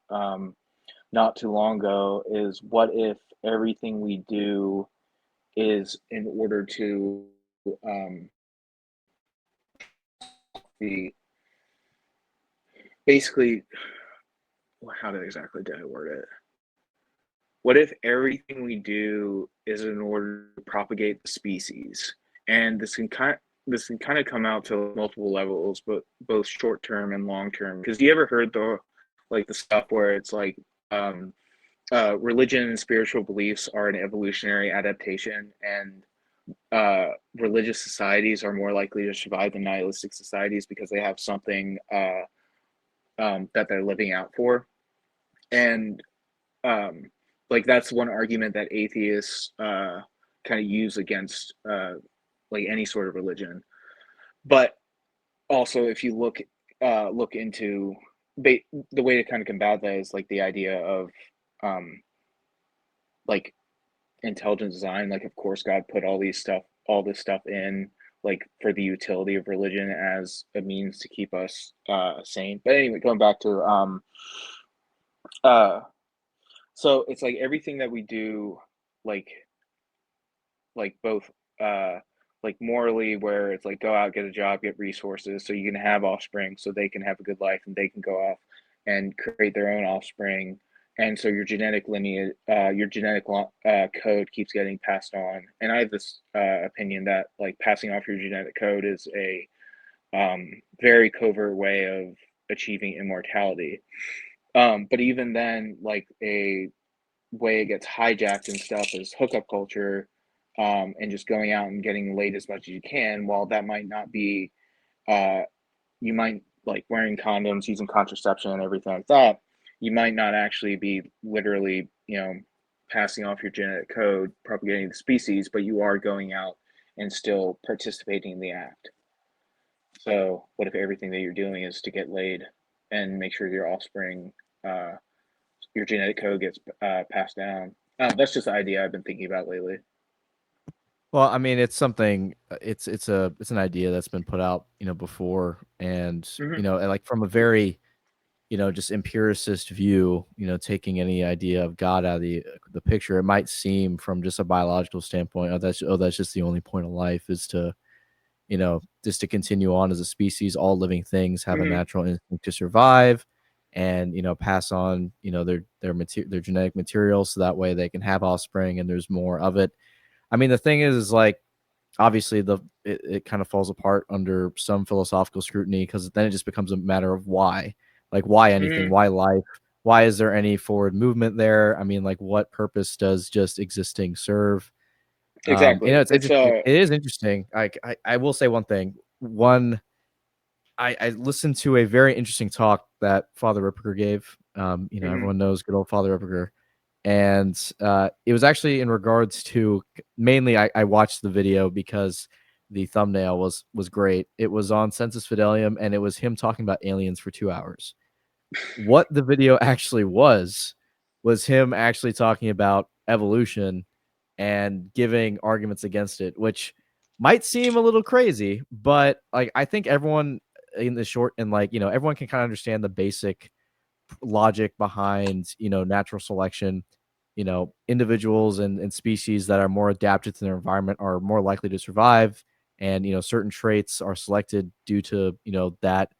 not too long ago is, what if everything we do is in order to um, the basically, how did exactly did I word it? What if everything we do is in order to propagate the species? And this can kind of come out to multiple levels, but both short term and long term. Because you ever heard the stuff where it's like religion and spiritual beliefs are an evolutionary adaptation, and religious societies are more likely to survive than nihilistic societies because they have something that they're living out for. And um, like that's one argument that atheists kind of use against like any sort of religion. But also, if you look into the way to kind of combat that is like the idea of um, like intelligent design. Like of course God put all this stuff in like for the utility of religion as a means to keep us sane. But anyway, going back to uh so it's like everything that we do, like both like morally, where it's like go out, get a job, get resources so you can have offspring so they can have a good life and they can go off and create their own offspring. And so your genetic lineage, your genetic code keeps getting passed on. And I have this opinion that like passing off your genetic code is a very covert way of achieving immortality. But even then, like a way it gets hijacked and stuff is hookup culture, and just going out and getting laid as much as you can. While that might not be, you might like wearing condoms, using contraception, and everything like that. You might not actually be literally, passing off your genetic code, propagating the species, but you are going out and still participating in the act. So, what if everything that you're doing is to get laid and make sure your offspring, your genetic code gets passed down? That's just the idea I've been thinking about lately. Well, I mean, it's something. It's an idea that's been put out, before, and Mhm. and like from a very, just empiricist view, taking any idea of God out of the picture, it might seem from just a biological standpoint, that's just the only point of life is to, just to continue on as a species. All living things have a Mhm. natural instinct to survive, and pass on, their genetic material, so that way they can have offspring, and there's more of it. I mean, the thing is like obviously it kind of falls apart under some philosophical scrutiny, because then it just becomes a matter of why, like why anything, Mhm. why life, why is there any forward movement there? I mean, like what purpose does just existing serve? Exactly. It's It's interesting. It is interesting. I will say one thing. I listened to a very interesting talk that Father Ripperger gave. Mhm. Everyone knows good old Father Ripperger, and it was actually in regards to mainly I watched the video because the thumbnail was great. It was on Census Fidelium, and it was him talking about aliens for 2 hours. What the video actually was him actually talking about evolution and giving arguments against it, which might seem a little crazy, but like I think everyone in the short and like everyone can kind of understand the basic logic behind natural selection. Individuals and species that are more adapted to their environment are more likely to survive, and certain traits are selected due to that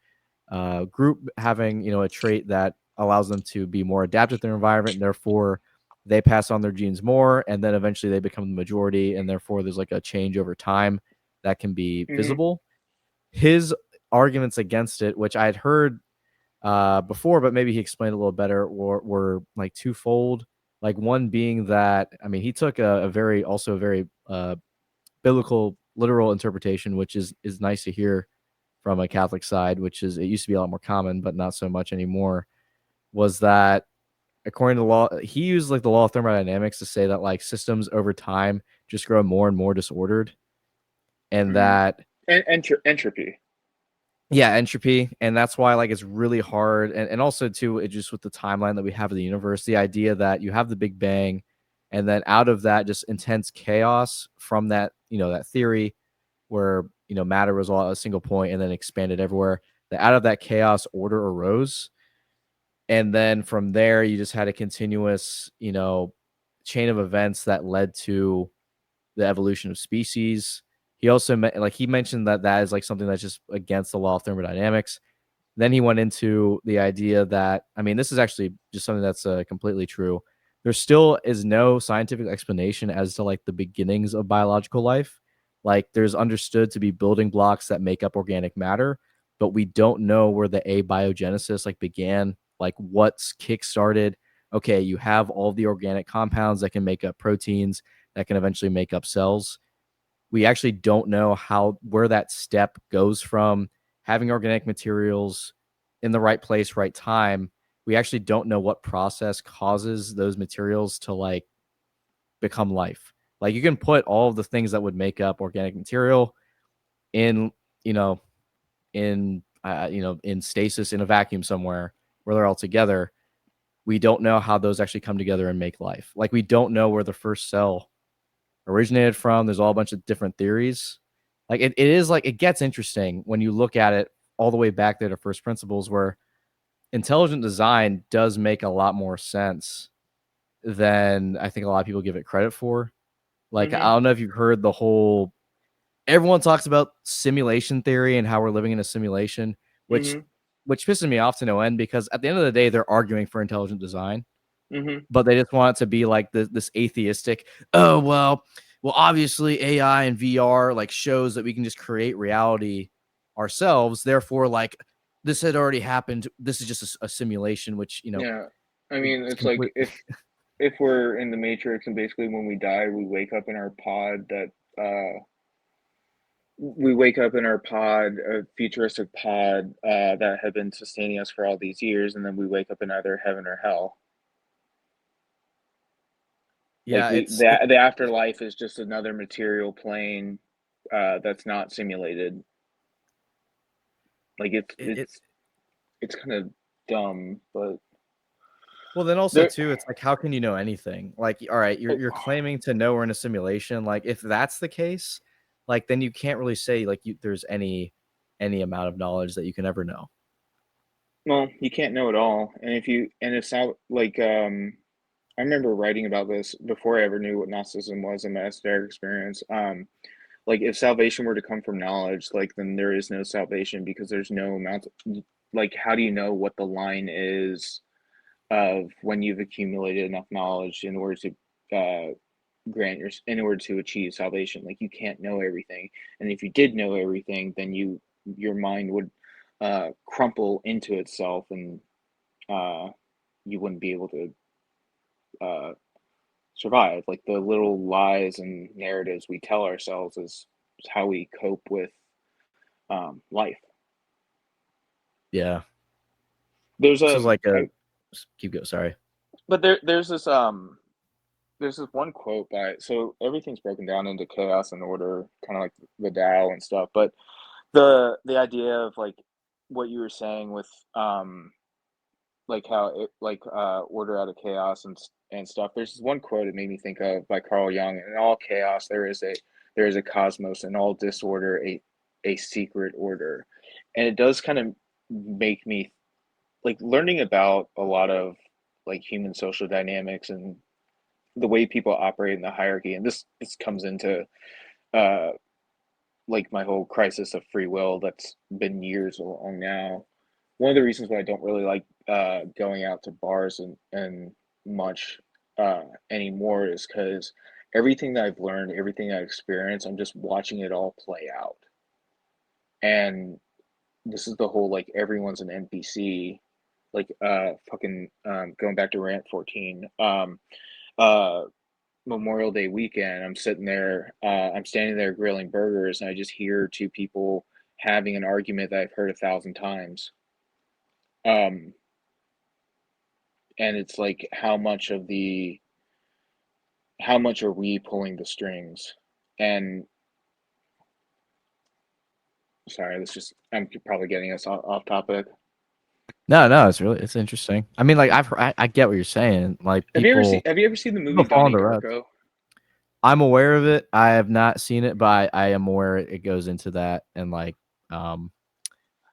group having a trait that allows them to be more adapted to their environment, and therefore they pass on their genes more, and then eventually they become the majority, and therefore there's like a change over time that can be Mhm. visible. His arguments against it, which I had heard before, but maybe he explained a little better, were like twofold. Like one being that, I mean, he took a very also very biblical literal interpretation, which is nice to hear from a Catholic side, which is it used to be a lot more common, but not so much anymore. Was that according to law, he used like the law of thermodynamics to say that like systems over time just grow more and more disordered, and Mhm. that And entropy. yeah, entropy, and that's why like it's really hard, and also too, it just with the timeline that we have of the universe, the idea that you have the Big Bang, and then out of that just intense chaos from that that theory where matter was all at a single point and then expanded everywhere. That out of that chaos, order arose, and then from there you just had a continuous chain of events that led to the evolution of species. He also he mentioned that that is like something that's just against the law of thermodynamics. Then he went into the idea that, I mean, this is actually just something that's completely true. There still is no scientific explanation as to like the beginnings of biological life. Like there's understood to be building blocks that make up organic matter, but we don't know where the abiogenesis like began, like what's kick-started. Okay, you have all the organic compounds that can make up proteins that can eventually make up cells. We actually don't know where that step goes from having organic materials in the right place, right time. We actually don't know what process causes those materials to like become life. Like you can put all of the things that would make up organic material in, you know, in stasis in a vacuum somewhere where they're all together. We don't know how those actually come together and make life. Like we don't know where the first cell originated from. There's all a bunch of different theories. Like it is like it gets interesting when you look at it all the way back there to first principles, where intelligent design does make a lot more sense than I think a lot of people give it credit for. Like, Mhm. I don't know if you've heard the whole, everyone talks about simulation theory and how we're living in a simulation, which Mhm. pisses me off to no end, because at the end of the day, they're arguing for intelligent design, Mhm. but they just want it to be like this atheistic, oh, well, obviously AI and VR like shows that we can just create reality ourselves. Therefore, like, this had already happened. This is just a simulation, which, Yeah. I mean, it's it's like complete. if we're in the Matrix and basically when we die, we wake up in our pod that we wake up in our pod, a futuristic pod that had been sustaining us for all these years, and then we wake up in either heaven or hell. Like Yeah, the afterlife is just another material plane that's not simulated. Like it it's kind of dumb, but well, then also there. too, it's like, how can you know anything? Like, all right, you're claiming to know we're in a simulation. Like, if that's the case, like, then you can't really say like there's any amount of knowledge that you can ever know. Well, you can't know it all, and it's not like I remember writing about this before I ever knew what Gnosticism was in my esoteric experience. Like if salvation were to come from knowledge, like then there is no salvation because there's no amount. Like, how do you know what the line is of when you've accumulated enough knowledge in order to in order to achieve salvation? Like you can't know everything, and if you did know everything, then your mind would crumple into itself, and uh, you wouldn't be able to uh, survive. Like the little lies and narratives we tell ourselves is how we cope with life. Yeah, There's this is like a keep going. Sorry. but there's this one quote by so everything's broken down into chaos and order, kind of like the Tao and stuff. But the idea of like what you were saying with like how it like order out of chaos and stuff. There's this one quote it made me think of by Carl Jung. In all chaos there is a cosmos, and all disorder a secret order. And it does kind of make me like learning about a lot of like human social dynamics and the way people operate in the hierarchy. And this comes into uh like my whole crisis of free will that's been years long now. One of the reasons why I don't really like going out to bars and much anymore is because everything that I've learned, everything I've experienced, I'm just watching it all play out. And this is the whole like everyone's an NPC, like fucking going back to rant 14. Uh Memorial Day weekend, I'm standing there grilling burgers, and I just hear two people having an argument that I've heard 1,000 times. Um, and it's like how much are we pulling the strings? And sorry, I'm probably getting us off topic. No, it's interesting. I mean, like, I get what you're saying. Like, Have you ever seen the people movie fall Donnie into ruts. Darko? I'm aware of it. I have not seen it, but I am aware it goes into that, and like, um,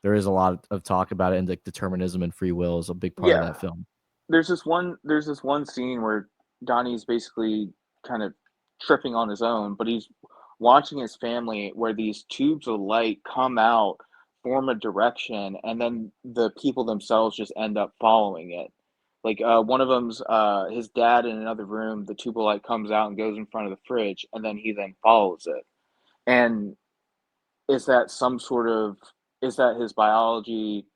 there is a lot of talk about it, and like determinism and free will is a big part of Yeah. that film. There's this one scene where Donnie's basically kind of tripping on his own, but he's watching his family where these tubes of light come out, form a direction, and then the people themselves just end up following it. Like one of them's his dad in another room, the tube of light comes out and goes in front of the fridge, and then he then follows it. And is that some sort of is that his biology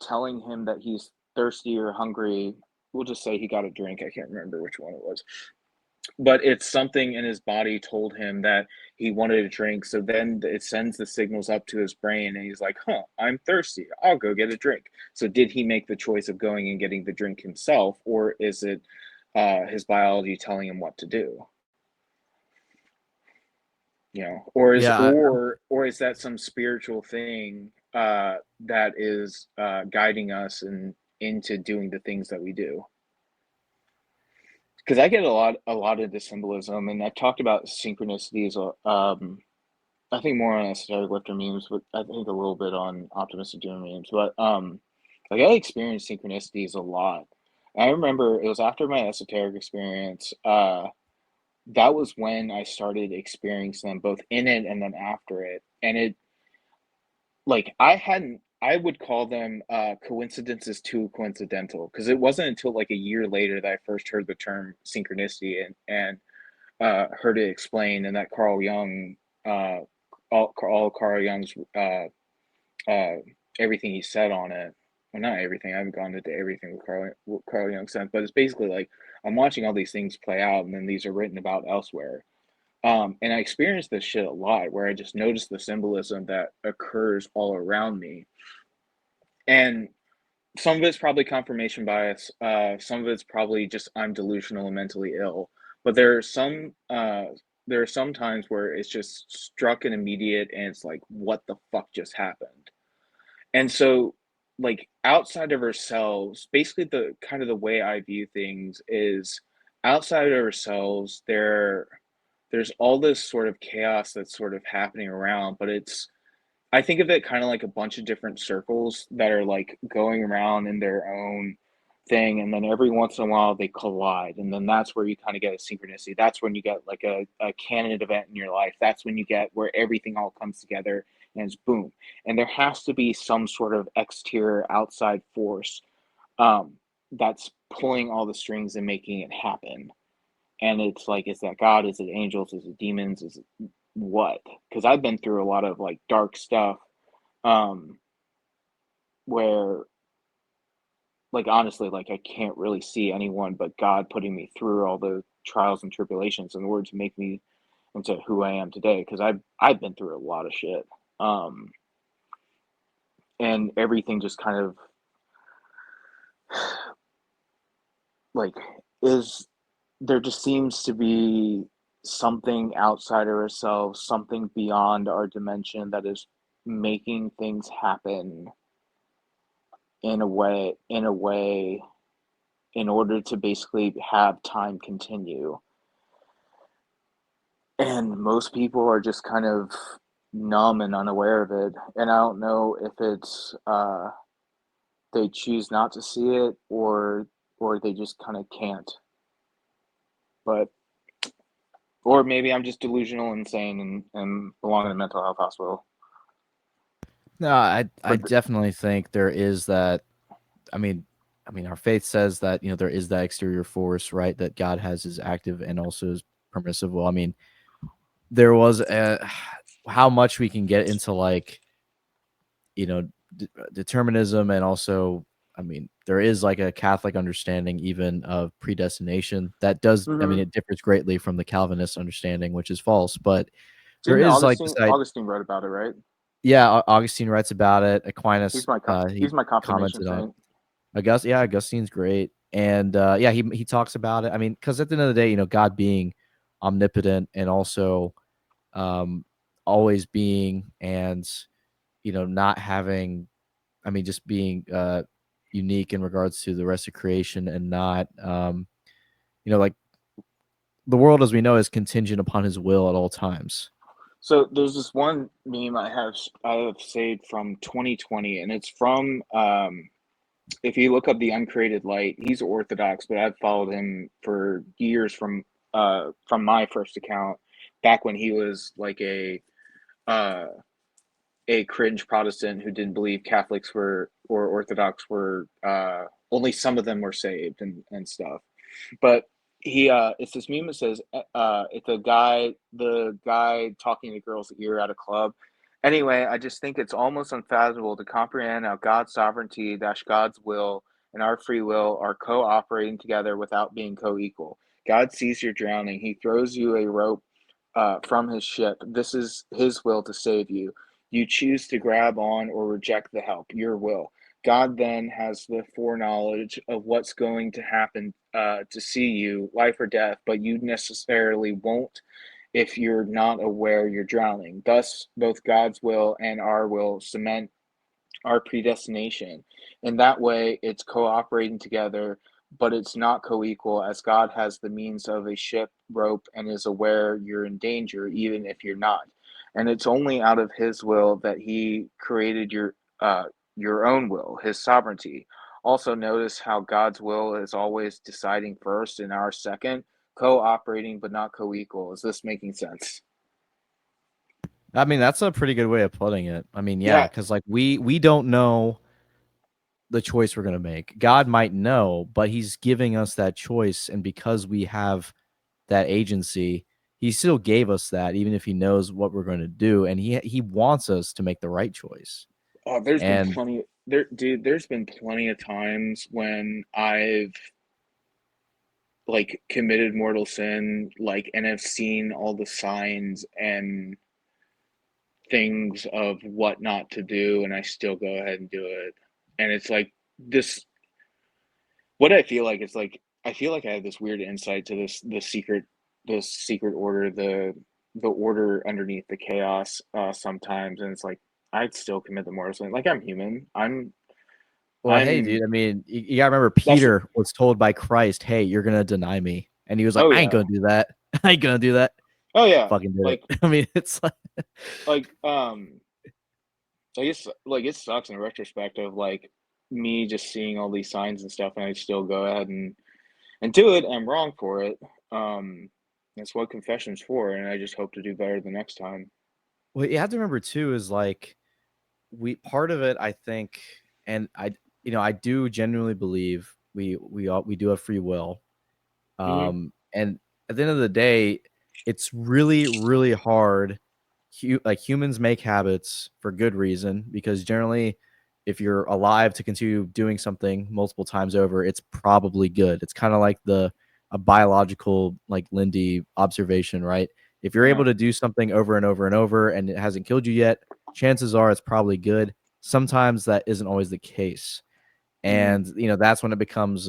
telling him that he's thirsty or hungry? We'll just say he got a drink. I can't remember which one it was, but it's something in his body told him that he wanted a drink. So then it sends the signals up to his brain, and he's like, "Huh, I'm thirsty. I'll go get a drink." So did he make the choice of going and getting the drink himself, or is it his biology telling him what to do? You know, Yeah, or is that some spiritual thing that is guiding us and into doing the things that we do? Because I get a lot into symbolism, and I've talked about synchronicities. I think more on esoteric lifter memes, but I think a little bit on optimistic doom memes. But like I experience synchronicities a lot, I remember it was after my esoteric experience. That was when I started experiencing them both in it and then after it. And it, like, I would call them coincidences too coincidental, because it wasn't until like a year later that I first heard the term synchronicity and heard it explained, and that Carl Jung, all Carl Jung's uh, everything he said on it. Well, not everything. I haven't gone into everything what Carl Jung said, but it's basically like I'm watching all these things play out, and then these are written about elsewhere. And I experienced this shit a lot, where I just noticed the symbolism that occurs all around me, and some of it's probably confirmation bias. Some of it's probably just I'm delusional and mentally ill. But there are some times where it's just struck and immediate, and it's like, what the fuck just happened? And so, like, outside of ourselves, basically the kind of the way I view things is outside of ourselves, there's all this sort of chaos that's sort of happening around, but it's I think of it kind of like a bunch of different circles that are like going around in their own thing, and then every once in a while they collide, and then that's where you kind of get a synchronicity. That's when you get like a canon event in your life. That's when you get where everything all comes together and it's boom. And there has to be some sort of exterior outside force um, that's pulling all the strings and making it happen. And it's like, is that God? Is it angels? Is it demons? Is it what? Because I've been through a lot of like dark stuff um, where, like, honestly, like, I can't really see anyone but God putting me through all the trials and tribulations in order to make me into who I am today. Because I've been through a lot of shit, um, and everything just kind of like is there just seems to be something outside of ourselves, something beyond our dimension that is making things happen in a way in order to basically have time continue. And most people are just kind of numb and unaware of it. And I don't know if it's they choose not to see it, or they just kind of can't. But or maybe I'm just delusional, insane, and belong in a mental health hospital. No, I But definitely think there is that. I mean, our faith says that there is that exterior force, right? That God has his active and also his permissive will. I mean, there was how much we can get into like determinism, and also there is like a Catholic understanding even of predestination that does. I mean, Mhm. it differs greatly from the Calvinist understanding, which is false, but there Didn't is like this Augustine wrote about it, right? yeah, Augustine writes about it. Aquinas, he He's my confirmation commented on it. saint. Augustine's great, and yeah, he talks about it. I mean, because at the end of the day, God being omnipotent and also um, always being, and not having, just being unique in regards to the rest of creation, and not like the world as we know is contingent upon his will at all times. So there's this one meme I have saved from 2020, and it's from if you look up the uncreated light. He's Orthodox, but I've followed him for years from my first account back when he was like uh, a cringe Protestant who didn't believe Catholics were or Orthodox were only some of them were saved and stuff. But he it's this meme that says it's the guy talking to girls' ear at a club. Anyway, I just think it's almost unfathomable to comprehend how God's sovereignty dash God's will and our free will are cooperating together without being co-equal. God sees you're drowning. He throws you a rope from his ship. This is his will to save you. You choose to grab on or reject the help, your will. God then has the foreknowledge of what's going to happen to see you, life or death, but you necessarily won't if you're not aware you're drowning. Thus, both God's will and our will cement our predestination. In that way, it's cooperating together, but it's not co equal, as God has the means of a ship, rope, and is aware you're in danger, even if you're not. And it's only out of His will that He created your own will, His sovereignty. Also notice how God's will is always deciding first and our second, co-operating but not co-equal. Is this making sense? I mean, that's a pretty good way of putting it. I mean, yeah, Yeah. because like we don't know the choice we're gonna make. God might know, but He's giving us that choice, and because we have that agency, He still gave us that, even if He knows what we're going to do, and He wants us to make the right choice. Oh, there's been And plenty there, dude, there's been plenty of times when I've like committed mortal sin, like, and have seen all the signs and things of what not to do, and I still go ahead and do it. And it's like this, what I feel like is like, I feel like I have this weird insight to this secret order, the order underneath the chaos, sometimes, and it's like I'd still commit the mortal sin. Like, I'm human. well, hey, I'm dude, I mean, you gotta remember, that's Peter was told by Christ, "Hey, you're gonna deny me," and he was like, oh "I ain't yeah. gonna do that. I ain't gonna do that." Oh yeah. Fucking did it. Like I mean, it's like, like I guess like it sucks in retrospect of like me just seeing all these signs and stuff, and I still go ahead and do it. I'm wrong for it. Um, that's what confession's for, and I just hope to do better the next time. well, you have to remember too is like we part of it, I think, and I do genuinely believe we do have free will. Hmm. And at the end of the day, it's really, really hard. Like humans make habits for good reason because generally, if you're alive to continue doing something multiple times over, it's probably good. It's kind of like a biological like Lindy observation, right? If you're Uh-huh. able to do something over and over and over and it hasn't killed you yet, chances are it's probably good. Sometimes that isn't always the case. Hmm. And that's when it becomes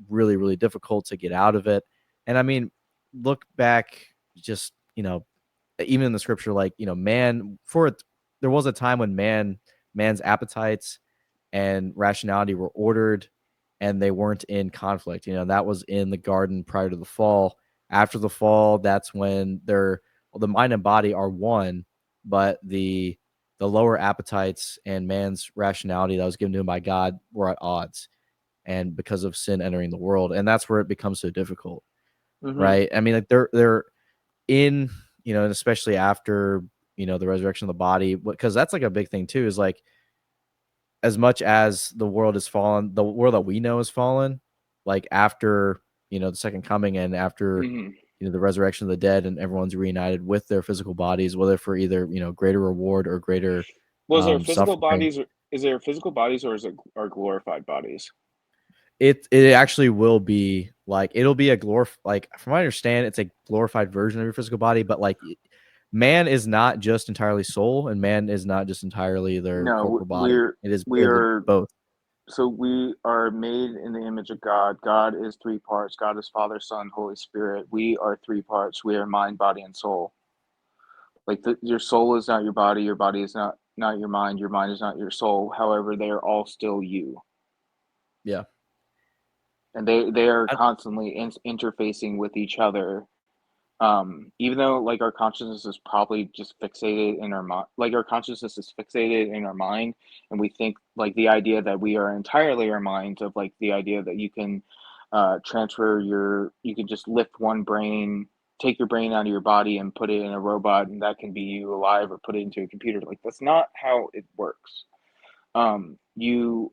really, really difficult to get out of it. And I mean, look back, just even in the scripture, like man, there was a time when man's appetites and rationality were ordered and they weren't in conflict. That was in the garden prior to the fall. After the fall, that's when the mind and body are one, but the lower appetites and man's rationality that was given to him by God were at odds, and because of sin entering the world, and that's where it becomes so difficult, Hmm. right? I mean, like they're in, and especially after the resurrection of the body, because that's like a big thing too. Is like as much as the world is fallen, the world that we know is fallen, like after the second coming and after Hmm. the resurrection of the dead and everyone's reunited with their physical bodies, whether for either greater reward or greater Was there physical suffering. bodies? Is there physical bodies, or is it are glorified bodies? It actually will be like it'll be a like from what I understand, it's a glorified version of your physical body, but like man is not just entirely soul, and man is not just entirely their No, corporal body. we It'll be are. both. So we are made in the image of God. God is three parts. God is Father, Son, Holy Spirit. We are three parts. We are mind, body, and soul. Like your soul is not your body is not your mind is not your soul. However, they are all still you, Yeah. and they are constantly interfacing with each other. Even though like our consciousness is probably just fixated in our mind, like our consciousness is fixated in our mind, and we think like the idea that we are entirely our minds, of like the idea that you can you can just lift one brain, take your brain out of your body and put it in a robot, and that can be you alive, or put it into a computer. Like, that's not how it works. You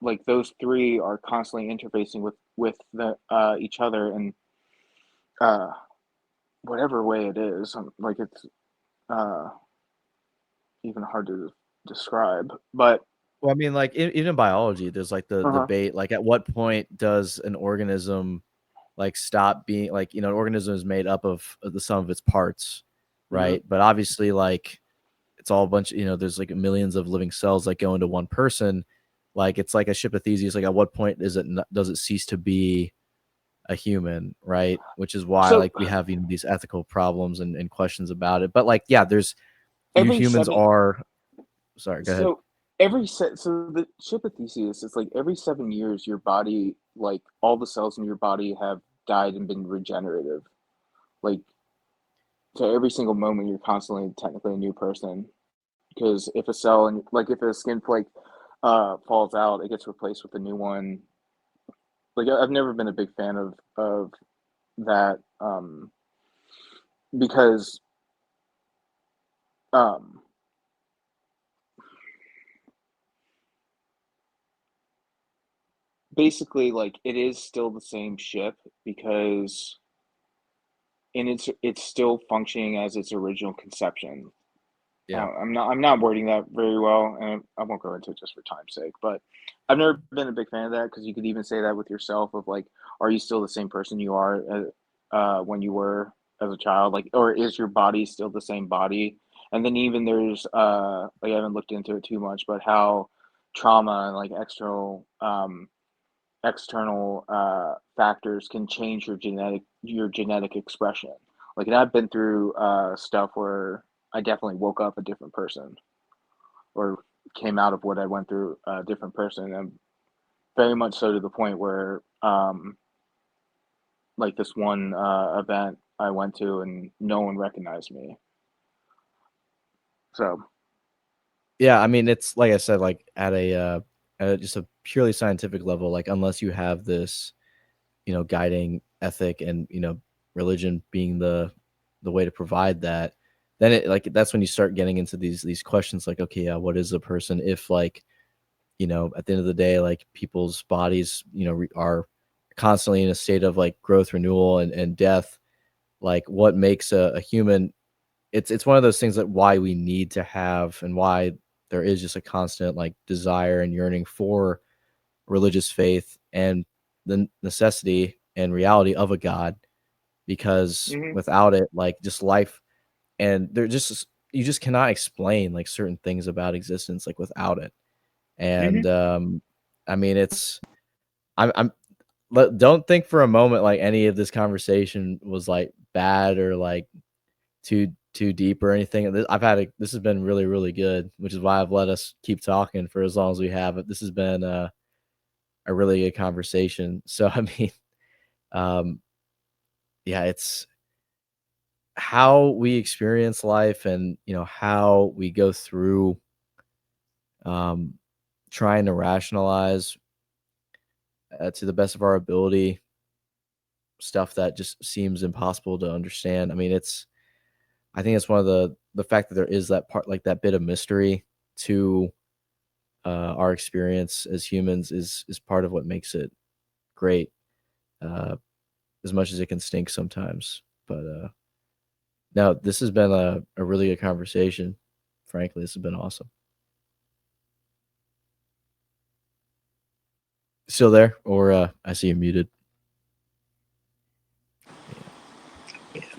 like those three are constantly interfacing with the each other, and uh whatever way it is, like it's uh even hard to describe, but Well, I mean, like even in biology, there's like the uh-huh. debate, like at what point does an organism like stop being like an organism is made up of the sum of its parts, Hmm. right? But obviously, like it's all a bunch. There's like millions of living cells that go into one person. Like it's like a ship of Theseus. Like at what point does it cease to be a human, right? Which is why So like we have these ethical problems and questions about it. But like yeah, there's every humans seven are. Sorry, go ahead. so so the ship of Theseus, it's like every 7 years your body, like all the cells in your body have died and been regenerative. Like, so every single moment you're constantly technically a new person, because if a cell, and like if a skin flake falls out, it gets replaced with a new one. Like I've never been a big fan of that, because um, basically, like, it is still the same ship, because and it's still functioning as its original conception. Yeah. I'm not wording that very well, and I won't go into it just for time's sake. But I've never been a big fan of that, because you could even say that with yourself of like, are you still the same person you are when you were as a child? Like, or is your body still the same body? And then even there's like, I haven't looked into it too much, but how trauma and like external factors can change your genetic expression. Like, and I've been through stuff where I definitely woke up a different person, or came out of what I went through a different person, and very much so to the point where like this one event I went to and no one recognized me. So Yeah, I mean, it's like I said, like at a just a purely scientific level, like unless you have this, guiding ethic and, religion being the way to provide that, then it like that's when you start getting into these questions like, okay, yeah, what is a person if like, at the end of the day, like people's bodies, are constantly in a state of like growth, renewal, and death. Like what makes a human, it's one of those things that why we need to have and why there is just a constant like desire and yearning for religious faith and the necessity and reality of a God, because mhm, without it, like just life, and they're just, you just cannot explain like certain things about existence like without it. mhm, And I mean, I'm don't think for a moment like any of this conversation was like bad or like too deep or anything. This has been really, really good, which is why I've let us keep talking for as long as we have. But this has been a really good conversation. So I mean, um, yeah, it's how we experience life, and how we go through um, trying to rationalize to the best of our ability stuff that just seems impossible to understand. I mean, I think it's one of the fact that there is that part, like that bit of mystery to our experience as humans is part of what makes it great, uh, as much as it can stink sometimes. But no, this has been a really good conversation. Frankly, this has been awesome. Still there, or I see you muted.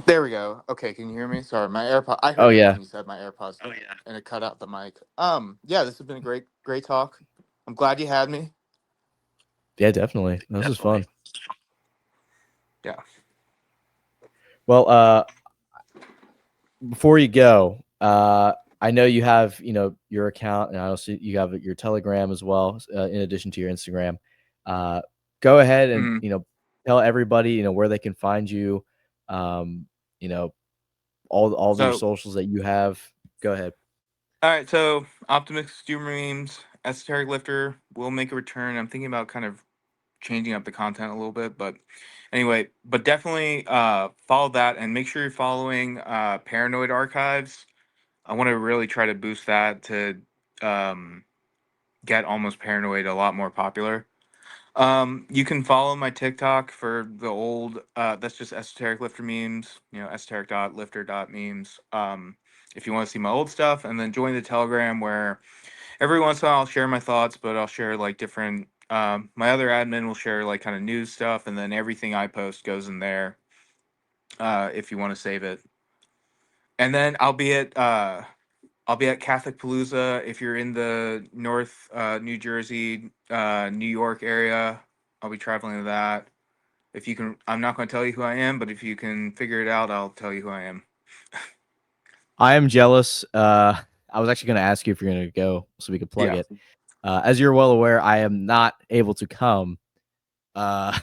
There we go. Okay, can you hear me? Sorry, my AirPod. I Oh heard yeah, everything you said. My AirPods. Oh yeah. And it cut out the mic. Yeah, this has been a great talk. I'm glad you had me. yeah, definitely. This was fun. Yeah. Well, before you go, I know you have your account, and I also you have your Telegram as well, in addition to your Instagram. Go ahead and Mhm. tell everybody where they can find you. Um, you know all of your So, socials that you have. Go ahead. all right. So, Optimus Humor Memes, Esoteric Lifter will make a return. I'm thinking about kind of changing up the content a little bit, but anyway, but definitely follow that, and make sure you're following Paranoid Archives. I want to really try to boost that to um, get Almost Paranoid a lot more popular. You can follow my TikTok for the old, that's just Esoteric Lifter memes, esoteric.lifter.memes. If you want to see my old stuff, and then join the Telegram, where every once in a while I'll share my thoughts, but I'll share like different, my other admin will share like kind of news stuff, and then everything I post goes in there, if you want to save it. And then I'll be at Catholic Palooza if you're in the North New Jersey, New York area. I'll be traveling to that. If you can, I'm not going to tell you who I am, but if you can figure it out, I'll tell you who I am. I am jealous. I was actually going to ask you if you're going to go so we could plug Yeah. it. As you're well aware, I am not able to come. Uh,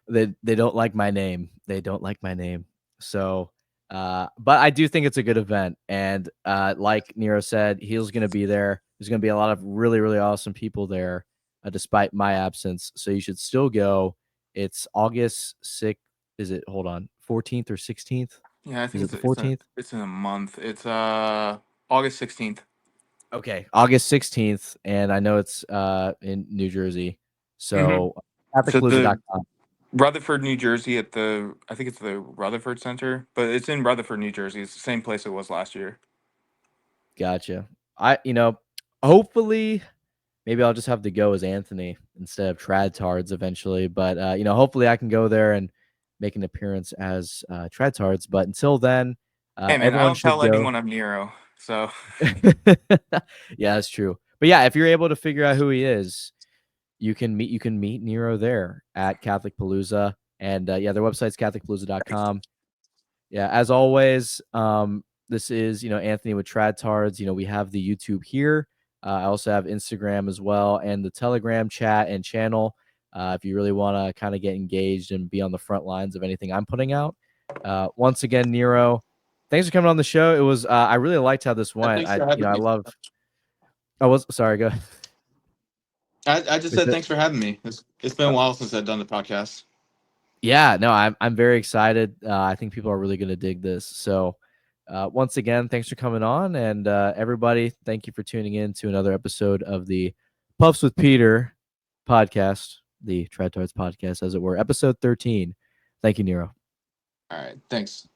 they don't like my name. They don't like my name. So, but I do think it's a good event. And like Nero said, he's going to be there. There's going to be a lot of really, really awesome people there, despite my absence. So you should still go. It's August 6th. Is it? Hold on, 14th or 16th? Yeah, I Is think it the 14th? it's in a month. It's August 16th. Okay, August 16th, and I know it's in New Jersey. So So the CatholicPalooza.com. Rutherford, New Jersey, I think it's the Rutherford Center, but it's in Rutherford, New Jersey. It's the same place it was last year. Gotcha. Hopefully, maybe I'll just have to go as Anthony instead of TradTards eventually. But hopefully I can go there and make an appearance as TradTards. But until then, Hey man, I everyone don't should tell go. anyone I'm Nero. So Yeah, that's true. But yeah, if you're able to figure out who he is, you can meet Nero there at Catholic Palooza. And their website's CatholicPalooza.com. Yeah, as always, this is Anthony with TradTards. We have the YouTube here. I also have Instagram as well, and the Telegram chat and channel. If you really want to kind of get engaged and be on the front lines of anything I'm putting out. Once again, Nero, thanks for coming on the show. It was I really liked how this went. thanks for having me. I was sorry. Go ahead. I just said thanks for having me. It's been a while since I've done the podcast. Yeah, no, I'm very excited. I think people are really going to dig this. So, once again, thanks for coming on, and everybody, thank you for tuning in to another episode of the Puffs with Peter podcast, the TradTards podcast, as it were, episode 13. Thank you, Nero. All right, thanks.